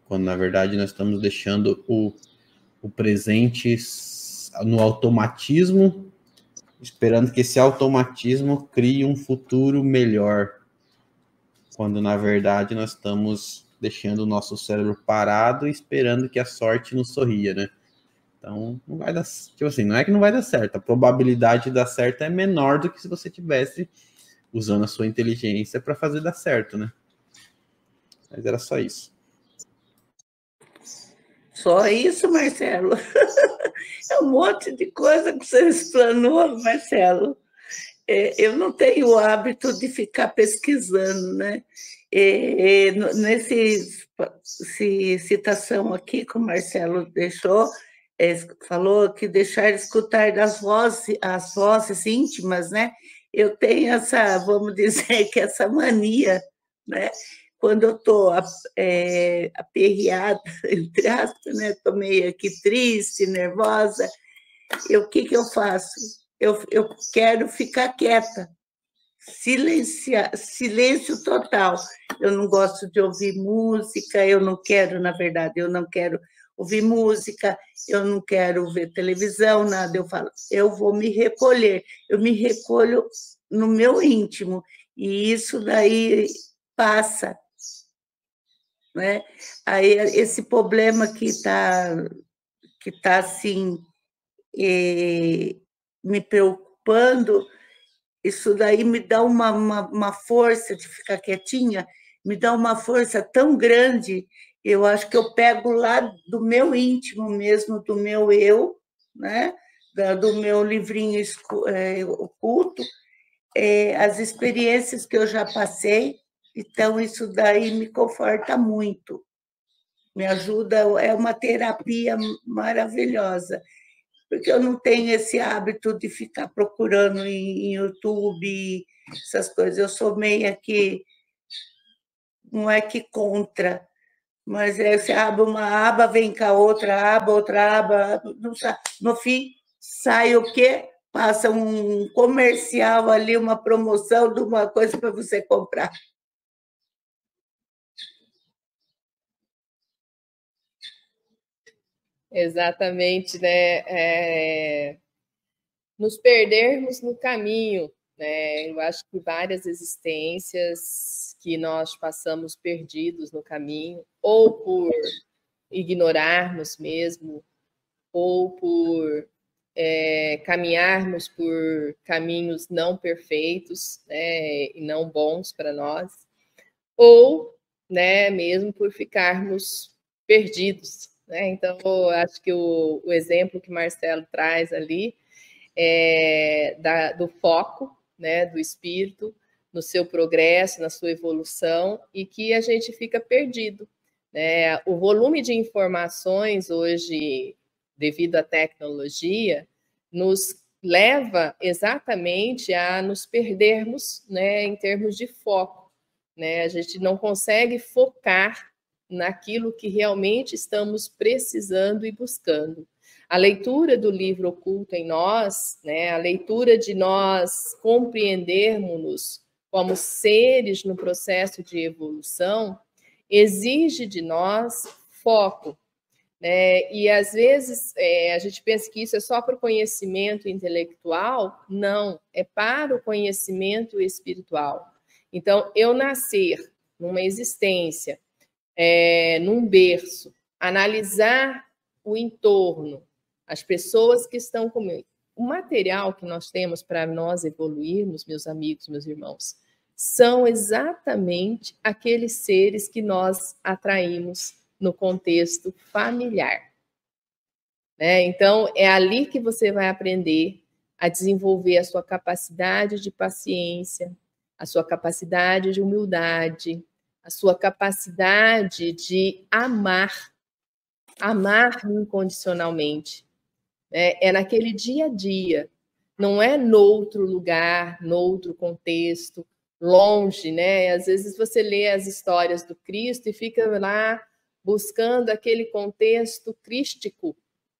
quando na verdade nós estamos deixando o presente no automatismo, esperando que esse automatismo crie um futuro melhor, quando na verdade nós estamos deixando o nosso cérebro parado e esperando que a sorte nos sorria, né? Então, não vai dar, tipo assim, não é que não vai dar certo, a probabilidade de dar certo é menor do que se você tivesse usando a sua inteligência para fazer dar certo, né? Mas era só isso. Só isso, Marcelo? É um monte de coisa que você explanou, Marcelo. Eu não tenho o hábito de ficar pesquisando, né? Nesse citação aqui que o Marcelo deixou, falou que deixar escutar as vozes íntimas, né? Eu tenho essa, vamos dizer que essa mania, né? Quando eu estou aperreada, entre aspas, né? Estou meio aqui triste, nervosa, o que eu faço? Eu quero ficar quieta, silêncio total. Eu não gosto de ouvir música, eu não quero, na verdade, eu não quero ouvir música, eu não quero ver televisão, nada. Eu falo, eu vou me recolher, eu me recolho no meu íntimo, e isso daí passa, né? Aí esse problema que tá assim, me preocupando, isso daí me dá uma força de ficar quietinha, me dá uma força tão grande, eu acho que eu pego lá do meu íntimo mesmo, do meu eu, né? Do meu livrinho oculto, as experiências que eu já passei, então isso daí me conforta muito, me ajuda, é uma terapia maravilhosa, porque eu não tenho esse hábito de ficar procurando em YouTube, essas coisas. Eu sou meio que, não é que contra, mas você abre uma aba, vem cá outra aba, não sabe. No fim, sai o quê? Passa um comercial ali, uma promoção de uma coisa para você comprar. Exatamente, né? Nos perdermos no caminho, né? Eu acho que várias existências que nós passamos perdidos no caminho, ou por ignorarmos mesmo, ou por caminharmos por caminhos não perfeitos, né, e não bons para nós, ou, né, mesmo por ficarmos perdidos, né? Então, eu acho que o exemplo que Marcelo traz ali do foco, né, do espírito, no seu progresso, na sua evolução, e que a gente fica perdido, né? O volume de informações hoje, devido à tecnologia, nos leva exatamente a nos perdermos, né, em termos de foco, né? A gente não consegue focar naquilo que realmente estamos precisando e buscando. A leitura do livro oculto em nós, né, a leitura de nós compreendermos-nos como seres no processo de evolução, exige de nós foco, né? E às vezes a gente pensa que isso é só para o conhecimento intelectual. Não, é para o conhecimento espiritual. Então, eu nascer numa existência, num berço, analisar o entorno, as pessoas que estão comigo, o material que nós temos para nós evoluirmos, meus amigos, meus irmãos, são exatamente aqueles seres que nós atraímos no contexto familiar, né? Então, é ali que você vai aprender a desenvolver a sua capacidade de paciência, a sua capacidade de humildade, a sua capacidade de amar incondicionalmente. É naquele dia a dia, não é noutro lugar, noutro contexto, longe, né? Às vezes você lê as histórias do Cristo e fica lá buscando aquele contexto crístico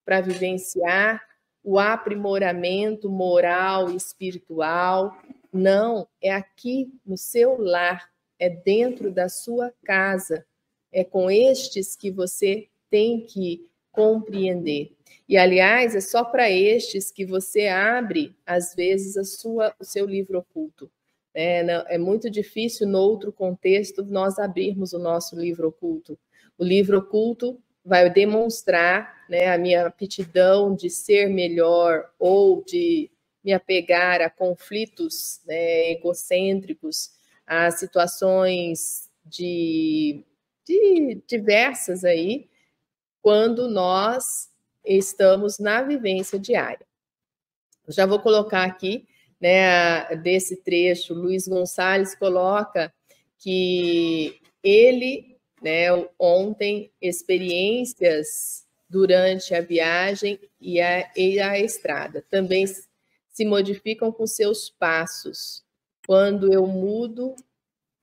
para vivenciar o aprimoramento moral e espiritual. Não, é aqui no seu lar, é dentro da sua casa, é com estes que você tem que compreender. E, aliás, é só para estes que você abre, às vezes, o seu livro oculto. É muito difícil, no outro contexto, nós abrirmos o nosso livro oculto. O livro oculto vai demonstrar, né, a minha aptidão de ser melhor ou de me apegar a conflitos, né, egocêntricos, a situações de diversas aí, quando nós estamos na vivência diária. Eu já vou colocar aqui, né, desse trecho, Luiz Gonçalves coloca que ele, né, ontem, experiências durante a viagem e a estrada também se modificam com seus passos. Quando eu mudo,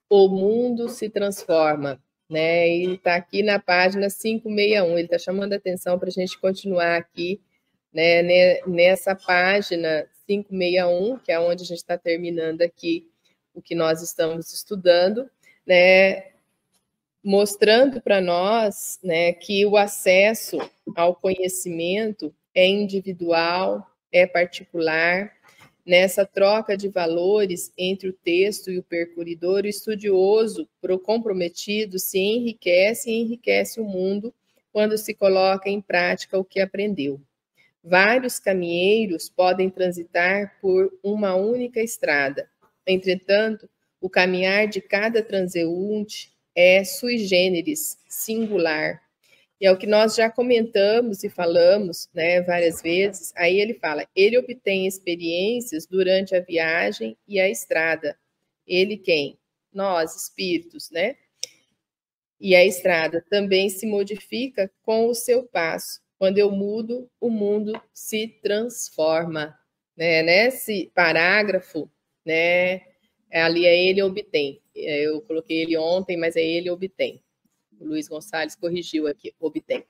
o mundo se transforma, né? E está aqui na página 561. Ele está chamando a atenção para a gente continuar aqui, né, nessa página 561, que é onde a gente está terminando aqui o que nós estamos estudando, né? Mostrando para nós, né, que o acesso ao conhecimento é individual, é particular. Nessa troca de valores entre o texto e o percuridor, o estudioso comprometido se enriquece e enriquece o mundo quando se coloca em prática o que aprendeu. Vários caminheiros podem transitar por uma única estrada. Entretanto, o caminhar de cada transeunte é sui generis, singular. E é o que nós já comentamos e falamos, né, várias vezes. Aí ele fala, ele obtém experiências durante a viagem e a estrada. Ele quem? Nós, espíritos, né? E a estrada também se modifica com o seu passo. Quando eu mudo, o mundo se transforma. Né? Nesse parágrafo, né, ali é ele obtém. Eu coloquei ele ontem, mas é ele obtém. O Luiz Gonçalves corrigiu aqui, obtém.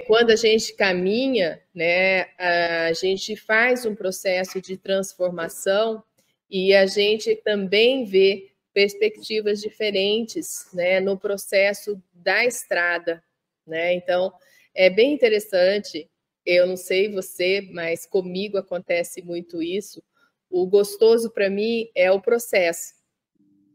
Quando a gente caminha, né, a gente faz um processo de transformação e a gente também vê perspectivas diferentes, né, no processo da estrada, né? Então, é bem interessante. Eu não sei você, mas comigo acontece muito isso. O gostoso para mim é o processo.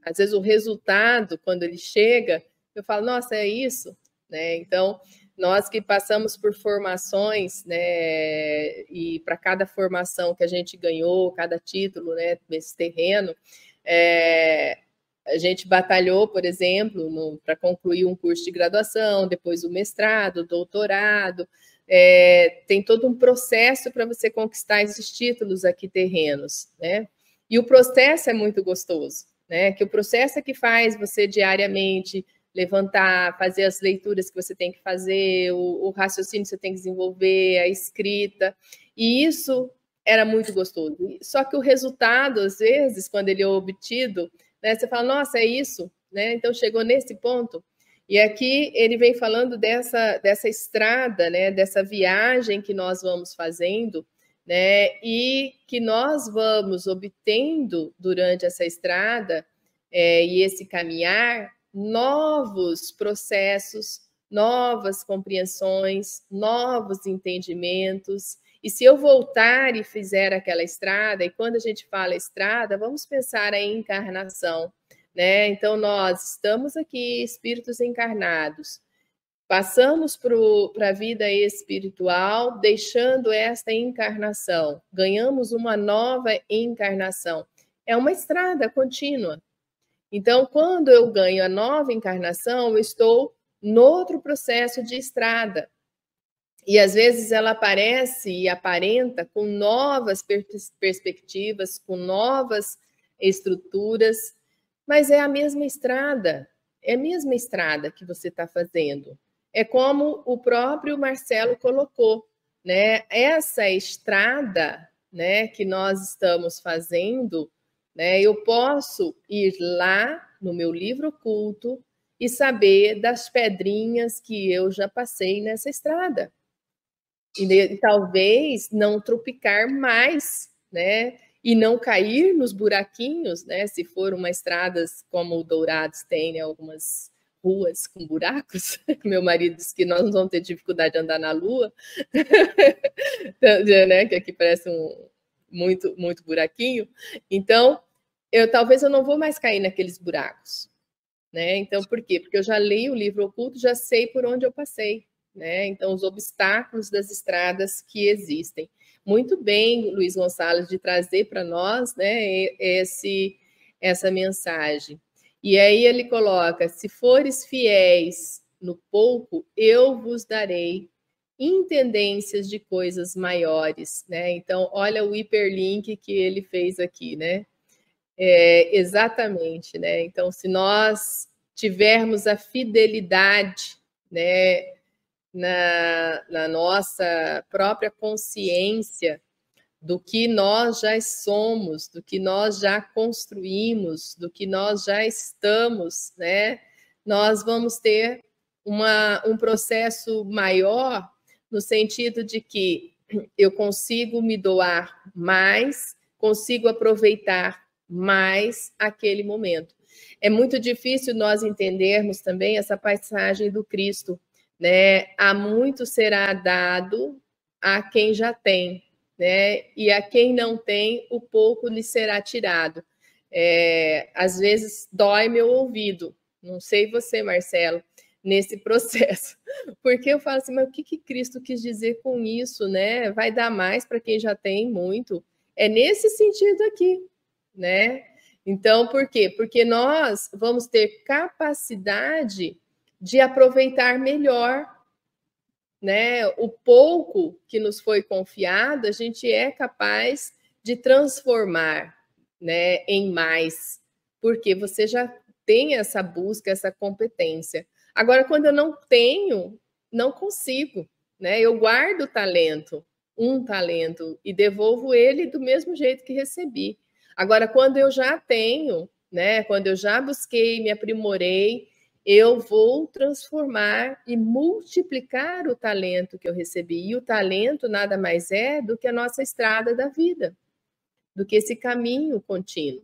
Às vezes o resultado, quando ele chega, eu falo, nossa, é isso, né? Então, Nós que passamos por formações, né, e para cada formação que a gente ganhou, cada título, né, nesse terreno, a gente batalhou, por exemplo, para concluir um curso de graduação, depois o mestrado, o doutorado, tem todo um processo para você conquistar esses títulos aqui terrenos, né? E o processo é muito gostoso, né? Que o processo é que faz você diariamente levantar, fazer as leituras que você tem que fazer, o raciocínio que você tem que desenvolver, a escrita, e isso era muito gostoso. Só que o resultado, às vezes, quando ele é obtido, né, você fala, nossa, é isso, né? Então chegou nesse ponto. E aqui ele vem falando dessa estrada, né, dessa viagem que nós vamos fazendo, né, e que nós vamos obtendo durante essa estrada e esse caminhar novos processos, novas compreensões, novos entendimentos. E se eu voltar e fizer aquela estrada, e quando a gente fala estrada, vamos pensar em encarnação, né? Então, nós estamos aqui, espíritos encarnados, passamos para a vida espiritual, deixando esta encarnação, ganhamos uma nova encarnação. É uma estrada contínua. Então, quando eu ganho a nova encarnação, eu estou no outro processo de estrada. E, às vezes, ela aparece e aparenta com novas perspectivas, com novas estruturas, mas é a mesma estrada que você está fazendo. É como o próprio Marcelo colocou, né? Essa estrada, né, que nós estamos fazendo, né, eu posso ir lá no meu livro oculto e saber das pedrinhas que eu já passei nessa estrada. E talvez não tropicar mais, né? E não cair nos buraquinhos, né? Se for uma estrada como o Dourados tem, né? Algumas ruas com buracos. Meu marido disse que nós não vamos ter dificuldade de andar na Lua, né? Que aqui parece muito buraquinho. Então, talvez eu não vou mais cair naqueles buracos, né? Então, por quê? Porque eu já leio o livro oculto, já sei por onde eu passei, né? Então, os obstáculos das estradas que existem. Muito bem, Luiz Gonçalves, de trazer para nós, né, essa mensagem. E aí ele coloca, se fores fiéis no pouco, eu vos darei intendências de coisas maiores, né? Então, olha o hiperlink que ele fez aqui, né? Exatamente, né? Então, se nós tivermos a fidelidade, né, na nossa própria consciência do que nós já somos, do que nós já construímos, do que nós já estamos, né? Nós vamos ter um processo maior no sentido de que eu consigo me doar mais, consigo aproveitar mais aquele momento. É muito difícil nós entendermos também essa passagem do Cristo, né? Há muito será dado a quem já tem, né? E a quem não tem, o pouco lhe será tirado. Às vezes dói meu ouvido, não sei você, Marcelo, nesse processo, porque eu falo assim, mas o que Cristo quis dizer com isso, né? Vai dar mais para quem já tem muito. É nesse sentido aqui, né? Então, por quê? Porque nós vamos ter capacidade de aproveitar melhor, né? O pouco que nos foi confiado, a gente é capaz de transformar, né, em mais, porque você já tem essa busca, essa competência. Agora, quando eu não tenho, não consigo, né? Eu guardo um talento, e devolvo ele do mesmo jeito que recebi. Agora, quando eu já tenho, né? Quando eu já busquei, me aprimorei, eu vou transformar e multiplicar o talento que eu recebi. E o talento nada mais é do que a nossa estrada da vida, do que esse caminho contínuo,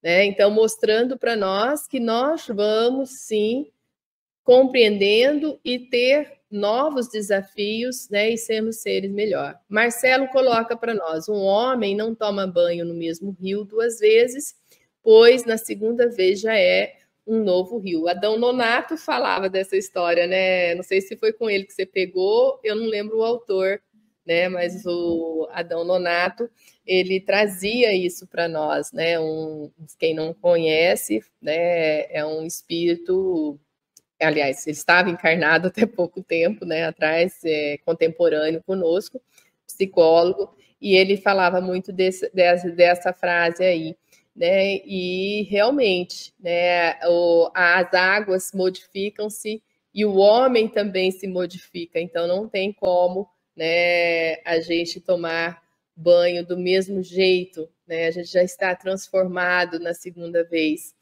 né? Então, mostrando para nós que nós vamos, sim, compreendendo e ter novos desafios, né? E sermos seres melhor. Marcelo coloca para nós, um homem não toma banho no mesmo rio 2 vezes, pois na segunda vez já é um novo rio. Adão Nonato falava dessa história, né? Não sei se foi com ele que você pegou, eu não lembro o autor, né? Mas o Adão Nonato, ele trazia isso para nós, né? Quem não conhece, né? É um espírito, aliás, ele estava encarnado até pouco tempo, né? Atrás, contemporâneo conosco, psicólogo, e ele falava muito dessa frase aí, né? E realmente, né? As águas modificam-se e o homem também se modifica, então não tem como, né, a gente tomar banho do mesmo jeito, né? A gente já está transformado na segunda vez.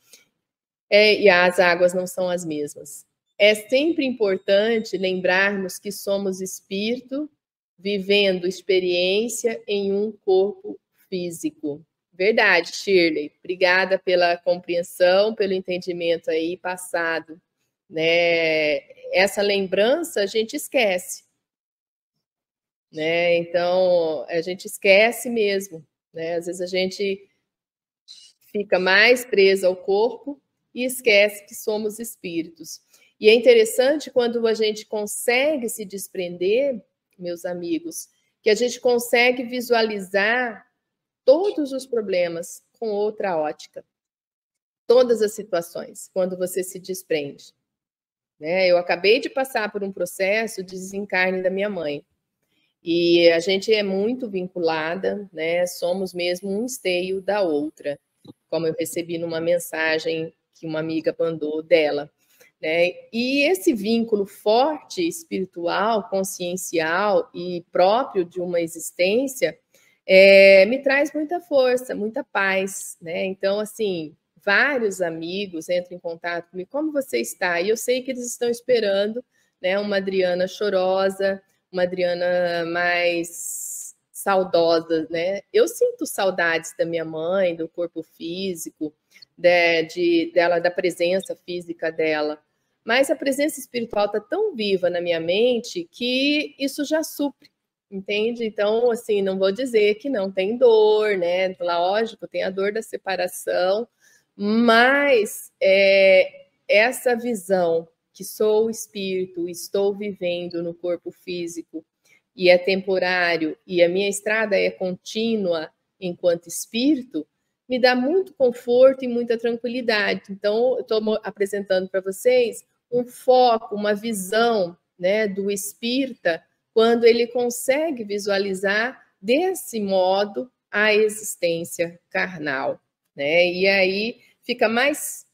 E as águas não são as mesmas. É sempre importante lembrarmos que somos espírito vivendo experiência em um corpo físico. Verdade, Shirley. Obrigada pela compreensão, pelo entendimento aí passado, né? Essa lembrança a gente esquece, né? Então, a gente esquece mesmo, né? Às vezes a gente fica mais preso ao corpo e esquece que somos espíritos. E é interessante quando a gente consegue se desprender, meus amigos, que a gente consegue visualizar todos os problemas com outra ótica. Todas as situações, quando você se desprende. Né? Eu acabei de passar por um processo de desencarne da minha mãe. E a gente é muito vinculada, né? Somos mesmo um esteio da outra, como eu recebi numa mensagem que uma amiga mandou dela. Né? E esse vínculo forte, espiritual, consciencial e próprio de uma existência me traz muita força, muita paz. Né? Então, assim, vários amigos entram em contato comigo, como você está? E eu sei que eles estão esperando, né, uma Adriana chorosa, uma Adriana mais saudosa, né? Eu sinto saudades da minha mãe, do corpo físico, dela, da presença física dela. Mas a presença espiritual está tão viva na minha mente que isso já supre, entende? Então, assim, não vou dizer que não tem dor, né? Lógico, tem a dor da separação, mas essa visão que sou o espírito, estou vivendo no corpo físico e é temporário e a minha estrada é contínua enquanto espírito, me dá muito conforto e muita tranquilidade. Então, eu estou apresentando para vocês um foco, uma visão, né, do espírita quando ele consegue visualizar desse modo a existência carnal, né? E aí fica mais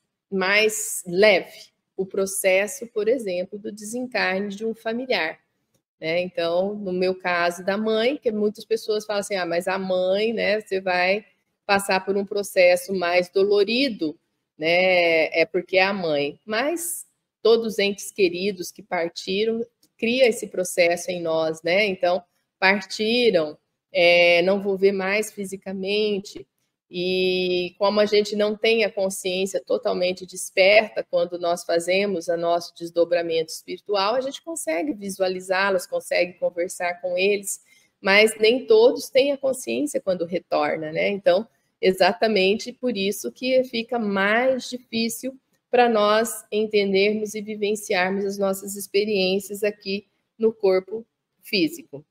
leve o processo, por exemplo, do desencarne de um familiar. Né? Então, no meu caso da mãe, que muitas pessoas falam assim, mas a mãe, né, você vai passar por um processo mais dolorido, né, é porque é a mãe. Mas todos os entes queridos que partiram, cria esse processo em nós, né? Então, partiram, não vou ver mais fisicamente, e como a gente não tem a consciência totalmente desperta quando nós fazemos o nosso desdobramento espiritual, a gente consegue visualizá-los, consegue conversar com eles, mas nem todos têm a consciência quando retorna, né? Então, exatamente por isso que fica mais difícil para nós entendermos e vivenciarmos as nossas experiências aqui no corpo físico.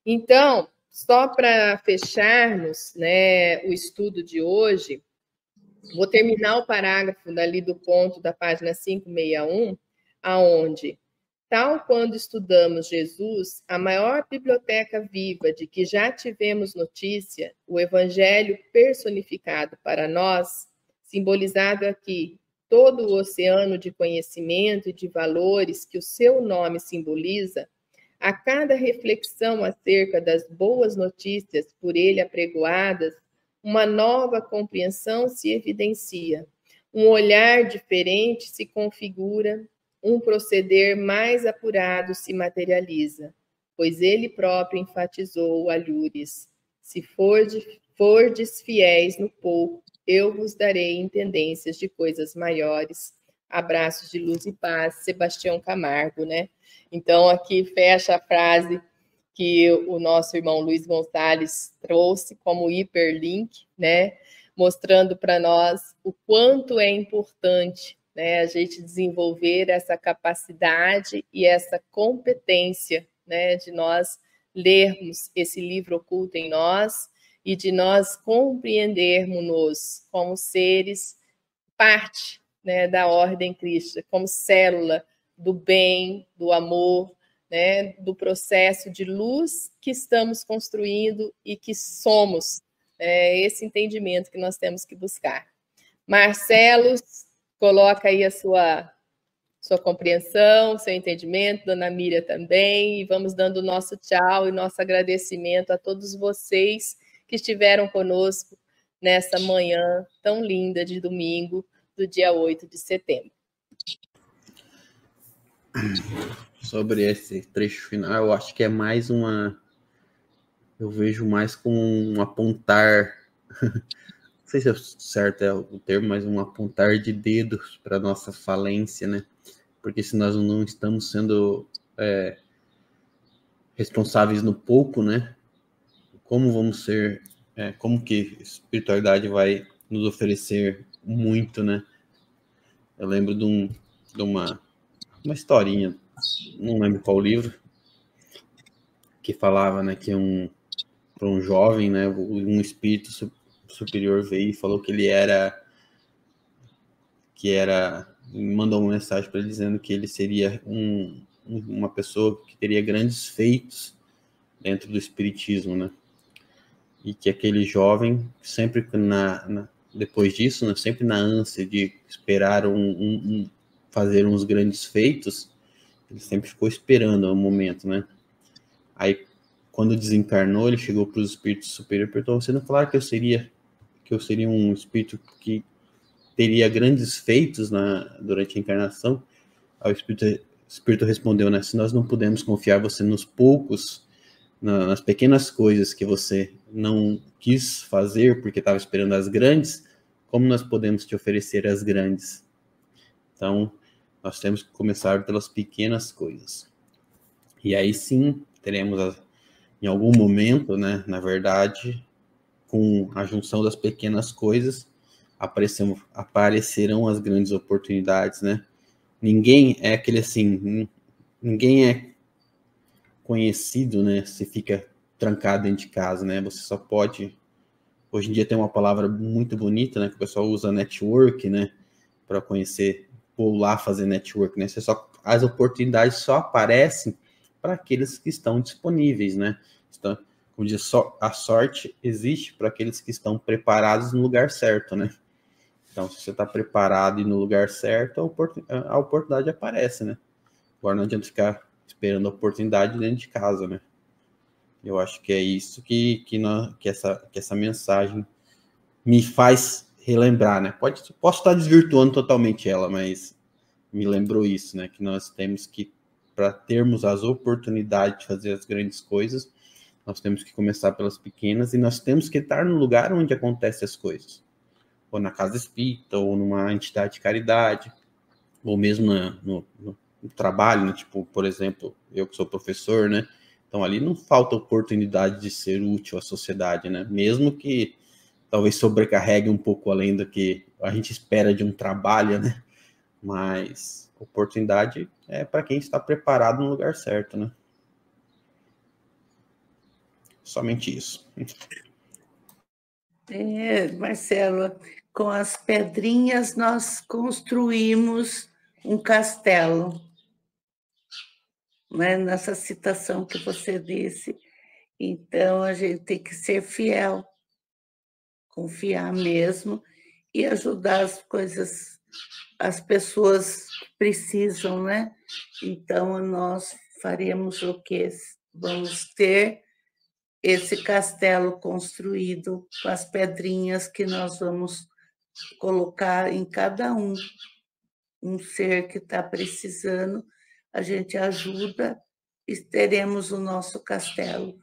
Então, só para fecharmos, né, o estudo de hoje, vou terminar o parágrafo dali do ponto da página 561, aonde, tal quando estudamos Jesus, a maior biblioteca viva de que já tivemos notícia, o Evangelho personificado para nós, simbolizado aqui, todo o oceano de conhecimento e de valores que o seu nome simboliza, a cada reflexão acerca das boas notícias por ele apregoadas, uma nova compreensão se evidencia, um olhar diferente se configura, um proceder mais apurado se materializa, pois ele próprio enfatizou alhures. Se fordes fiéis no pouco, eu vos darei intendências de coisas maiores. Abraços de luz e paz, Sebastião Camargo, né? Então, aqui fecha a frase que o nosso irmão Luiz Gonçalves trouxe como hiperlink, né? Mostrando para nós o quanto é importante né, a gente desenvolver essa capacidade e essa competência, né, de nós lermos esse livro oculto em nós e de nós compreendermos-nos como seres parte, né, da ordem cristã, como célula do bem, do amor, né, do processo de luz que estamos construindo e que somos. É esse entendimento que nós temos que buscar. Marcelo, coloca aí a sua compreensão, seu entendimento, Dona Miriam também, e vamos dando o nosso tchau e nosso agradecimento a todos vocês que estiveram conosco nessa manhã tão linda de domingo, do dia 8 de setembro. Sobre esse trecho final, eu acho que é mais eu vejo mais como um apontar, não sei se é certo é o termo, mas um apontar de dedos para nossa falência, né? Porque se nós não estamos sendo responsáveis no pouco, né? Como vamos ser, como que a espiritualidade vai nos oferecer muito, né? Eu lembro de uma historinha, não lembro qual livro, que falava, né, que para um jovem, né, um espírito superior veio e falou que ele mandou uma mensagem para ele dizendo que ele seria uma pessoa que teria grandes feitos dentro do espiritismo, né? E que aquele jovem sempre depois disso, né, sempre na ânsia de esperar fazer uns grandes feitos, ele sempre ficou esperando o momento, né? Aí, quando desencarnou, ele chegou para os espíritos superiores e perguntou: você não falaram que eu seria um espírito que teria grandes feitos durante a encarnação? Aí o espírito respondeu, né? Se nós não podemos confiar você nos poucos, nas pequenas coisas que você não quis fazer porque estava esperando as grandes, como nós podemos te oferecer as grandes? Então, nós temos que começar pelas pequenas coisas. E aí sim, teremos em algum momento, né, na verdade, com a junção das pequenas coisas, aparecerão as grandes oportunidades, né? Ninguém é aquele assim, ninguém é conhecido, né, se fica trancado dentro de casa, né? Você só pode... Hoje em dia tem uma palavra muito bonita, né, que o pessoal usa, network, né, para conhecer, ou lá fazer network, né? As oportunidades só aparecem para aqueles que estão disponíveis, né? Então, como diz, a sorte existe para aqueles que estão preparados no lugar certo, né? Então, se você está preparado e no lugar certo, a oportunidade aparece, né? Agora não adianta ficar esperando a oportunidade dentro de casa, né? Eu acho que é isso que essa mensagem me faz relembrar, né? Posso estar desvirtuando totalmente ela, mas me lembrou isso, né? Que nós temos que, para termos as oportunidades de fazer as grandes coisas, nós temos que começar pelas pequenas e nós temos que estar no lugar onde acontecem as coisas. Ou na casa espírita, ou numa entidade de caridade, ou mesmo no trabalho, né? Tipo, por exemplo, eu que sou professor, né? Então ali não falta oportunidade de ser útil à sociedade, né? Mesmo que talvez sobrecarregue um pouco além do que a gente espera de um trabalho, né? Mas oportunidade é para quem está preparado no lugar certo, né? Somente isso. Marcelo, com as pedrinhas nós construímos um castelo, né? Nessa citação que você disse. Então, a gente tem que ser fiel, confiar mesmo e ajudar as pessoas que precisam, né? Então, nós faremos o quê? Vamos ter esse castelo construído com as pedrinhas que nós vamos colocar em cada um ser que está precisando, a gente ajuda e teremos o nosso castelo.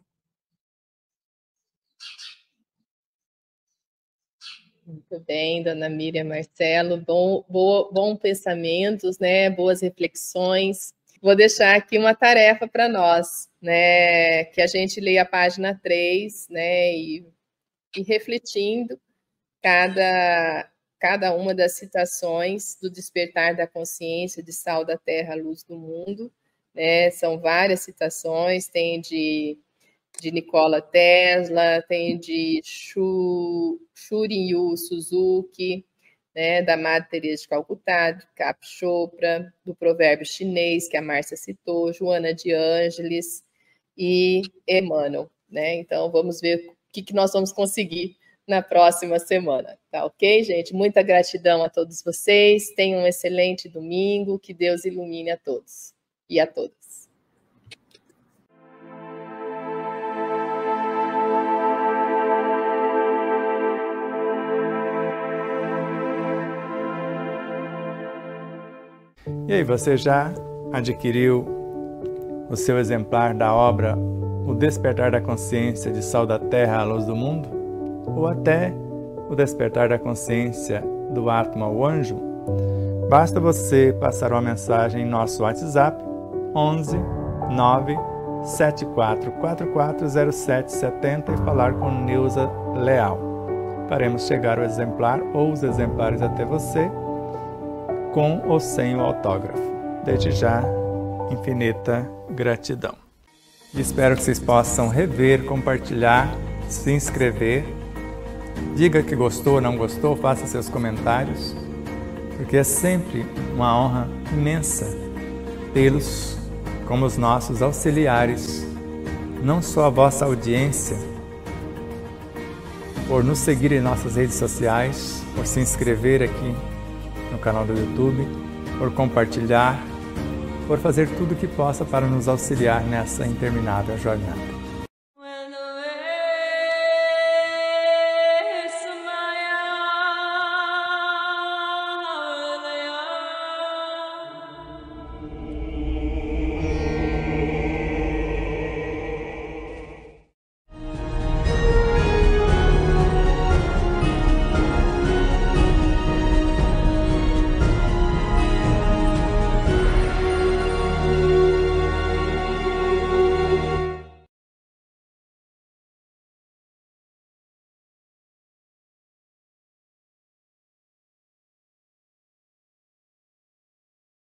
Muito bem, Dona Miriam, Marcelo, bom pensamentos, né? Boas reflexões. Vou deixar aqui uma tarefa para nós, né? Que a gente leia a página 3, né? E refletindo cada cada uma das citações do Despertar da Consciência, de Sal da Terra, Luz do Mundo, né? São várias citações, tem de Nikola Tesla, tem de Shunryu Suzuki, né, da Madre Teresa de Calcutá, de Deepak Chopra, do provérbio chinês, que a Márcia citou, Joana de Ângeles e Emmanuel, né? Então, vamos ver o que nós vamos conseguir na próxima semana, tá ok, gente? Muita gratidão a todos vocês, tenham um excelente domingo, que Deus ilumine a todos e a todas. E aí, você já adquiriu o seu exemplar da obra O Despertar da Consciência, de Sal da Terra, a Luz do Mundo? Ou até O Despertar da Consciência do Atma, o Anjo? Basta você passar uma mensagem em nosso WhatsApp 11 9 74440770 e falar com Neuza Leal. Faremos chegar o exemplar ou os exemplares até você, com ou sem o autógrafo. Desde já, infinita gratidão. E espero que vocês possam rever, compartilhar, se inscrever. Diga que gostou ou não gostou, faça seus comentários, porque é sempre uma honra imensa tê-los como os nossos auxiliares, não só a vossa audiência, por nos seguir em nossas redes sociais, por se inscrever aqui no canal do YouTube, por compartilhar, por fazer tudo o que possa para nos auxiliar nessa interminável jornada.